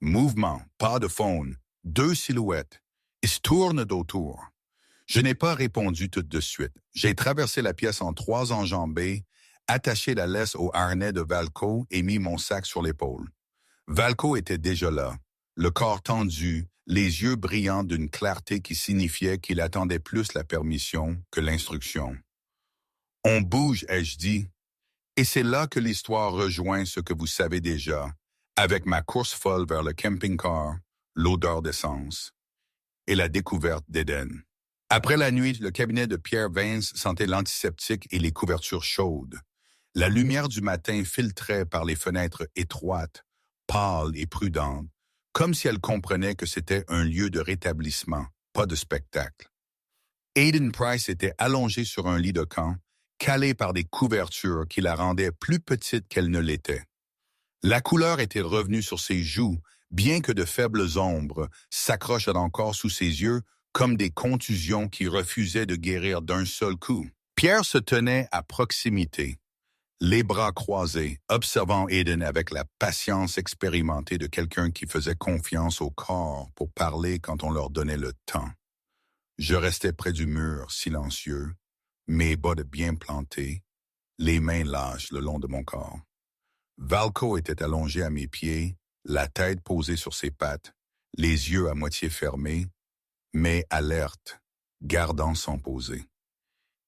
Mouvement, pas de faune, 2 silhouettes. Ils se tournent d'autour. Je n'ai pas répondu tout de suite. J'ai traversé la pièce en 3 enjambées, attaché la laisse au harnais de Valco et mis mon sac sur l'épaule. Valco était déjà là, le corps tendu, les yeux brillants d'une clarté qui signifiait qu'il attendait plus la permission que l'instruction. « On bouge », ai-je dit. Et c'est là que l'histoire rejoint ce que vous savez déjà, avec ma course folle vers le camping-car, l'odeur d'essence et la découverte d'Eden. Après la nuit, le cabinet de Pierre Vance sentait l'antiseptique et les couvertures chaudes. La lumière du matin filtrait par les fenêtres étroites, pâles et prudentes, comme si elle comprenait que c'était un lieu de rétablissement, pas de spectacle. Eden Price était allongée sur un lit de camp, calée par des couvertures qui la rendaient plus petite qu'elle ne l'était. La couleur était revenue sur ses joues, bien que de faibles ombres s'accrochent encore sous ses yeux comme des contusions qui refusaient de guérir d'un seul coup. Pierre se tenait à proximité, les bras croisés, observant Eden avec la patience expérimentée de quelqu'un qui faisait confiance au corps pour parler quand on leur donnait le temps. Je restais près du mur, silencieux, mes bottes bien plantées, les mains lâches le long de mon corps. Valco était allongé à mes pieds, la tête posée sur ses pattes, les yeux à moitié fermés, mais alerte, gardant son posé.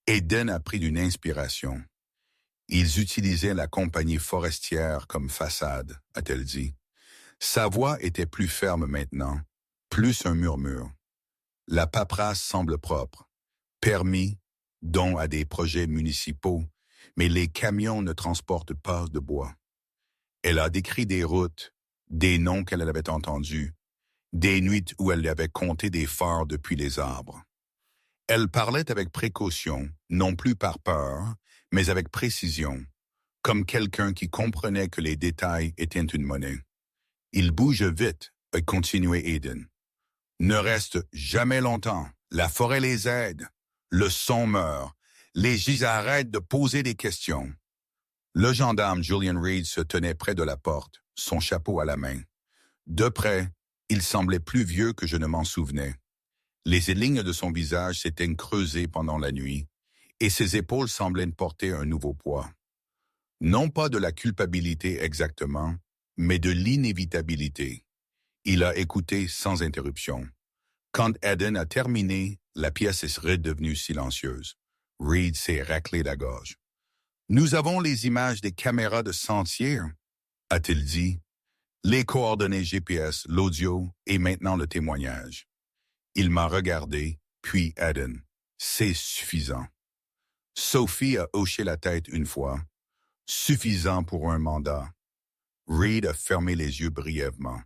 Eden a pris d'une inspiration. Ils utilisaient la compagnie forestière comme façade, a-t-elle dit. Sa voix était plus ferme maintenant, plus un murmure. La paperasse semble propre. Permis, dons à des projets municipaux, mais les camions ne transportent pas de bois. Elle a décrit des routes, des noms qu'elle avait entendus, des nuits où elle avait compté des phares depuis les arbres. Elle parlait avec précaution, non plus par peur, mais avec précision, comme quelqu'un qui comprenait que les détails étaient une monnaie. Il bouge vite, a continué Eden. Ne reste jamais longtemps. La forêt les aide. Le son meurt. Les gis arrêtent de poser des questions. Le gendarme Julian Reed se tenait près de la porte, son chapeau à la main. De près, il semblait plus vieux que je ne m'en souvenais. Les lignes de son visage s'étaient creusées pendant la nuit, et ses épaules semblaient porter un nouveau poids. Non pas de la culpabilité exactement, mais de l'inévitabilité. Il a écouté sans interruption. Quand Eden a terminé, la pièce est redevenue silencieuse. Reed s'est raclé la gorge. « Nous avons les images des caméras de sentier, a-t-il dit. Les coordonnées GPS, l'audio et maintenant le témoignage. Il m'a regardé, puis Eden. C'est suffisant. Sophie a hoché la tête une fois. Suffisant pour un mandat. Reed a fermé les yeux brièvement.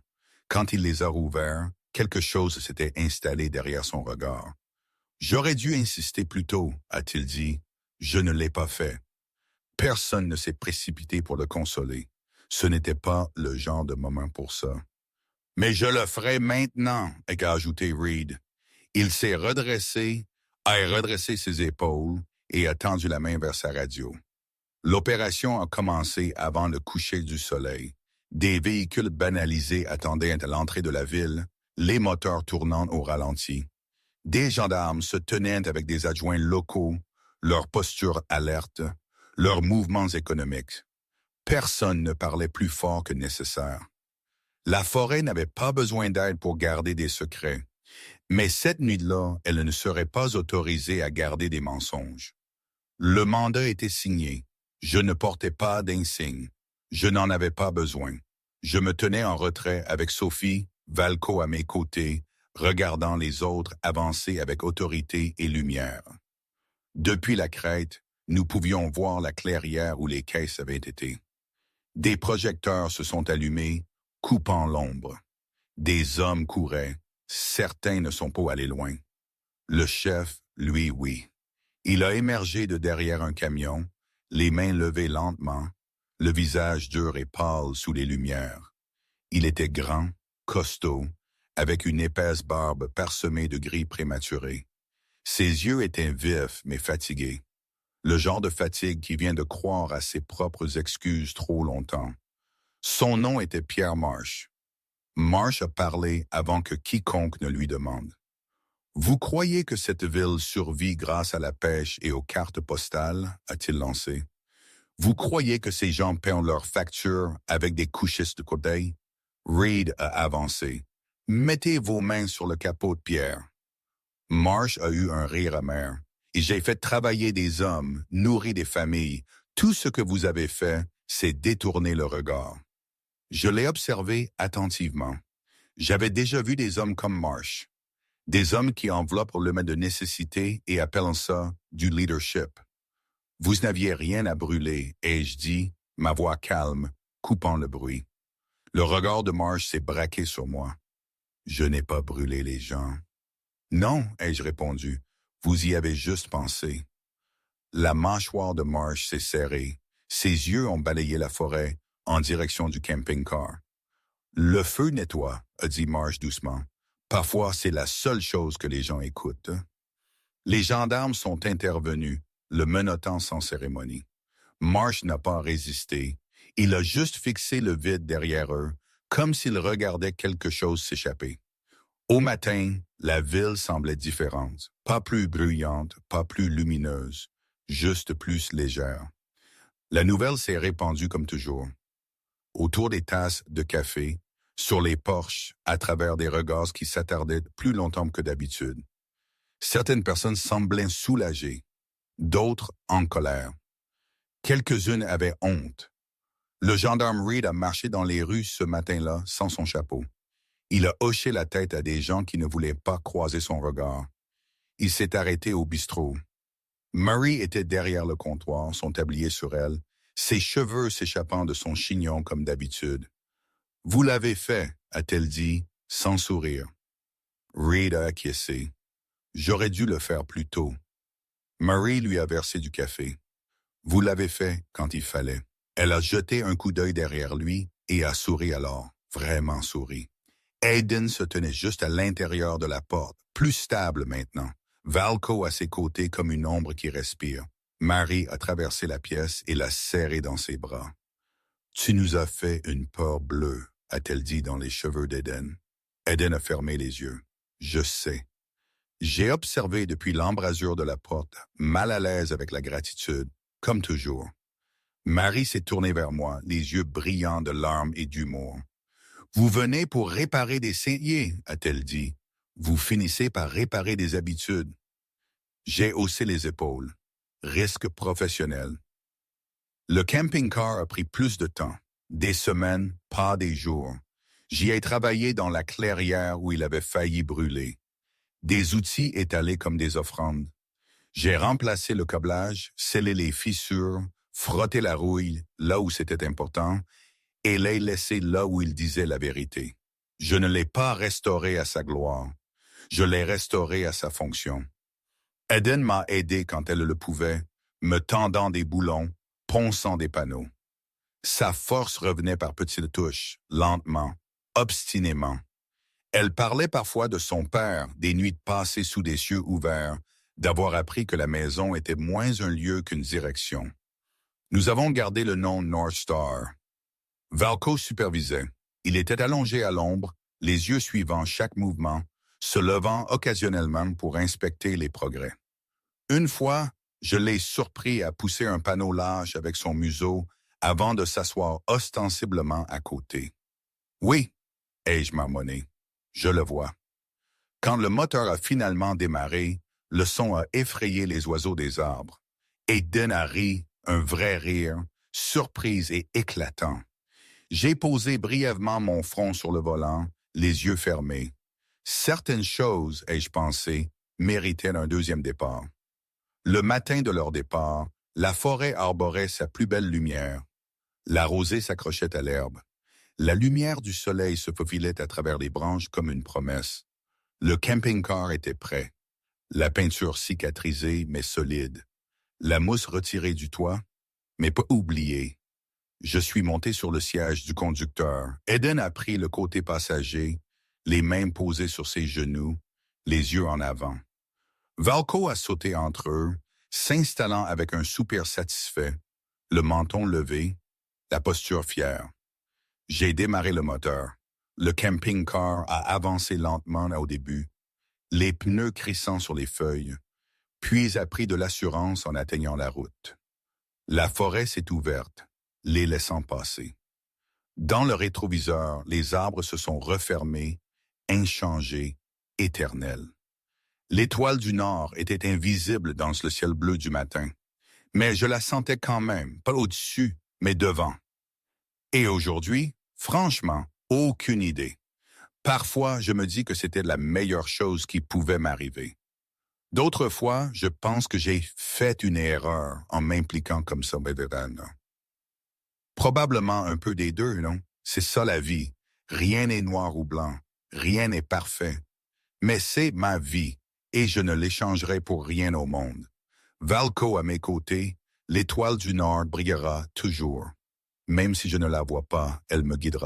Quand il les a rouverts, quelque chose s'était installé derrière son regard. J'aurais dû insister plus tôt, a-t-il dit. Je ne l'ai pas fait. Personne ne s'est précipité pour le consoler. Ce n'était pas le genre de moment pour ça. Mais je le ferai maintenant, a ajouté Reed. Il s'est redressé, a redressé ses épaules et a tendu la main vers sa radio. L'opération a commencé avant le coucher du soleil. Des véhicules banalisés attendaient à l'entrée de la ville, les moteurs tournant au ralenti. Des gendarmes se tenaient avec des adjoints locaux, leur posture alerte, leurs mouvements économiques. Personne ne parlait plus fort que nécessaire. La forêt n'avait pas besoin d'aide pour garder des secrets, mais cette nuit-là, elle ne serait pas autorisée à garder des mensonges. Le mandat était signé. Je ne portais pas d'insigne. Je n'en avais pas besoin. Je me tenais en retrait avec Sophie, Valco à mes côtés, regardant les autres avancer avec autorité et lumière. Depuis la crête, nous pouvions voir la clairière où les caisses avaient été. Des projecteurs se sont allumés, coupant l'ombre. Des hommes couraient. Certains ne sont pas allés loin. Le chef, lui, oui. Il a émergé de derrière un camion, les mains levées lentement, le visage dur et pâle sous les lumières. Il était grand, costaud, avec une épaisse barbe parsemée de gris prématurés. Ses yeux étaient vifs mais fatigués. Le genre de fatigue qui vient de croire à ses propres excuses trop longtemps. Son nom était Pierre Marsh. Marsh a parlé avant que quiconque ne lui demande. Vous croyez que cette ville survit grâce à la pêche et aux cartes postales, a-t-il lancé? Vous croyez que ces gens paient leurs factures avec des couchistes de côté? Reed a avancé. Mettez vos mains sur le capot de Pierre. Marsh a eu un rire amer. Et j'ai fait travailler des hommes, nourri des familles. Tout ce que vous avez fait, c'est détourner le regard. Je l'ai observé attentivement. J'avais déjà vu des hommes comme Marsh. Des hommes qui enveloppent le mal de nécessité et appellent ça du leadership. Vous n'aviez rien à brûler, ai-je dit, ma voix calme, coupant le bruit. Le regard de Marsh s'est braqué sur moi. Je n'ai pas brûlé les gens. Non, ai-je répondu, vous y avez juste pensé. La mâchoire de Marsh s'est serrée. Ses yeux ont balayé la forêt en direction du camping-car. Le feu nettoie, a dit Marsh doucement. Parfois, c'est la seule chose que les gens écoutent. Les gendarmes sont intervenus, le menottant sans cérémonie. Marsh n'a pas résisté. Il a juste fixé le vide derrière eux, comme s'il regardait quelque chose s'échapper. Au matin, la ville semblait différente, pas plus bruyante, pas plus lumineuse, juste plus légère. La nouvelle s'est répandue comme toujours, autour des tasses de café, sur les porches, à travers des regards qui s'attardaient plus longtemps que d'habitude. Certaines personnes semblaient soulagées, d'autres en colère. Quelques-unes avaient honte. Le gendarme Reed a marché dans les rues ce matin-là sans son chapeau. Il a hoché la tête à des gens qui ne voulaient pas croiser son regard. Il s'est arrêté au bistrot. Murray était derrière le comptoir, son tablier sur elle, ses cheveux s'échappant de son chignon comme d'habitude. « Vous l'avez fait », a-t-elle dit, sans sourire. Reed a acquiescé. « J'aurais dû le faire plus tôt. » Murray lui a versé du café. « Vous l'avez fait quand il fallait. » Elle a jeté un coup d'œil derrière lui et a souri alors, vraiment souri. Aiden se tenait juste à l'intérieur de la porte, plus stable maintenant. Valco à ses côtés comme une ombre qui respire. Mary a traversé la pièce et l'a serré dans ses bras. « Tu nous as fait une peur bleue », a-t-elle dit dans les cheveux d'Aiden. Aiden a fermé les yeux. « Je sais. » J'ai observé depuis l'embrasure de la porte, mal à l'aise avec la gratitude, comme toujours. Mary s'est tournée vers moi, les yeux brillants de larmes et d'humour. « Vous venez pour réparer des saignées, » a-t-elle dit. « Vous finissez par réparer des habitudes. » J'ai haussé les épaules. Risque professionnel. Le camping-car a pris plus de temps. Des semaines, pas des jours. J'y ai travaillé dans la clairière où il avait failli brûler. Des outils étalés comme des offrandes. J'ai remplacé le câblage, scellé les fissures, frotté la rouille là où c'était important et l'ai laissé là où il disait la vérité. Je ne l'ai pas restauré à sa gloire. Je l'ai restauré à sa fonction. Aiden m'a aidé quand elle le pouvait, me tendant des boulons, ponçant des panneaux. Sa force revenait par petites touches, lentement, obstinément. Elle parlait parfois de son père, des nuits passées sous des cieux ouverts, d'avoir appris que la maison était moins un lieu qu'une direction. Nous avons gardé le nom North Star. Valco supervisait. Il était allongé à l'ombre, les yeux suivant chaque mouvement, se levant occasionnellement pour inspecter les progrès. Une fois, je l'ai surpris à pousser un panneau large avec son museau avant de s'asseoir ostensiblement à côté. « Oui », ai-je marmonné, « je le vois. » Quand le moteur a finalement démarré, le son a effrayé les oiseaux des arbres. Aiden a ri, un vrai rire, surprise et éclatant. J'ai posé brièvement mon front sur le volant, les yeux fermés. Certaines choses, ai-je pensé, méritaient un deuxième départ. Le matin de leur départ, la forêt arborait sa plus belle lumière. La rosée s'accrochait à l'herbe. La lumière du soleil se faufilait à travers les branches comme une promesse. Le camping-car était prêt. La peinture cicatrisée mais solide. La mousse retirée du toit, mais pas oubliée. Je suis monté sur le siège du conducteur. Aiden a pris le côté passager, les mains posées sur ses genoux, les yeux en avant. Valco a sauté entre eux, s'installant avec un soupir satisfait, le menton levé, la posture fière. J'ai démarré le moteur. Le camping-car a avancé lentement au début, les pneus crissant sur les feuilles, puis a pris de l'assurance en atteignant la route. La forêt s'est ouverte, les laissant passer. Dans le rétroviseur, les arbres se sont refermés, inchangés, éternels. L'étoile du Nord était invisible dans le ciel bleu du matin, mais je la sentais quand même, pas au-dessus, mais devant. Et aujourd'hui, franchement, aucune idée. Parfois, je me dis que c'était la meilleure chose qui pouvait m'arriver. D'autres fois, je pense que j'ai fait une erreur en m'impliquant comme ça, Bédéran. Probablement un peu des deux, non? C'est ça la vie. Rien n'est noir ou blanc. Rien n'est parfait. Mais c'est ma vie, et je ne l'échangerai pour rien au monde. Valco à mes côtés, l'étoile du Nord brillera toujours. Même si je ne la vois pas, elle me guidera.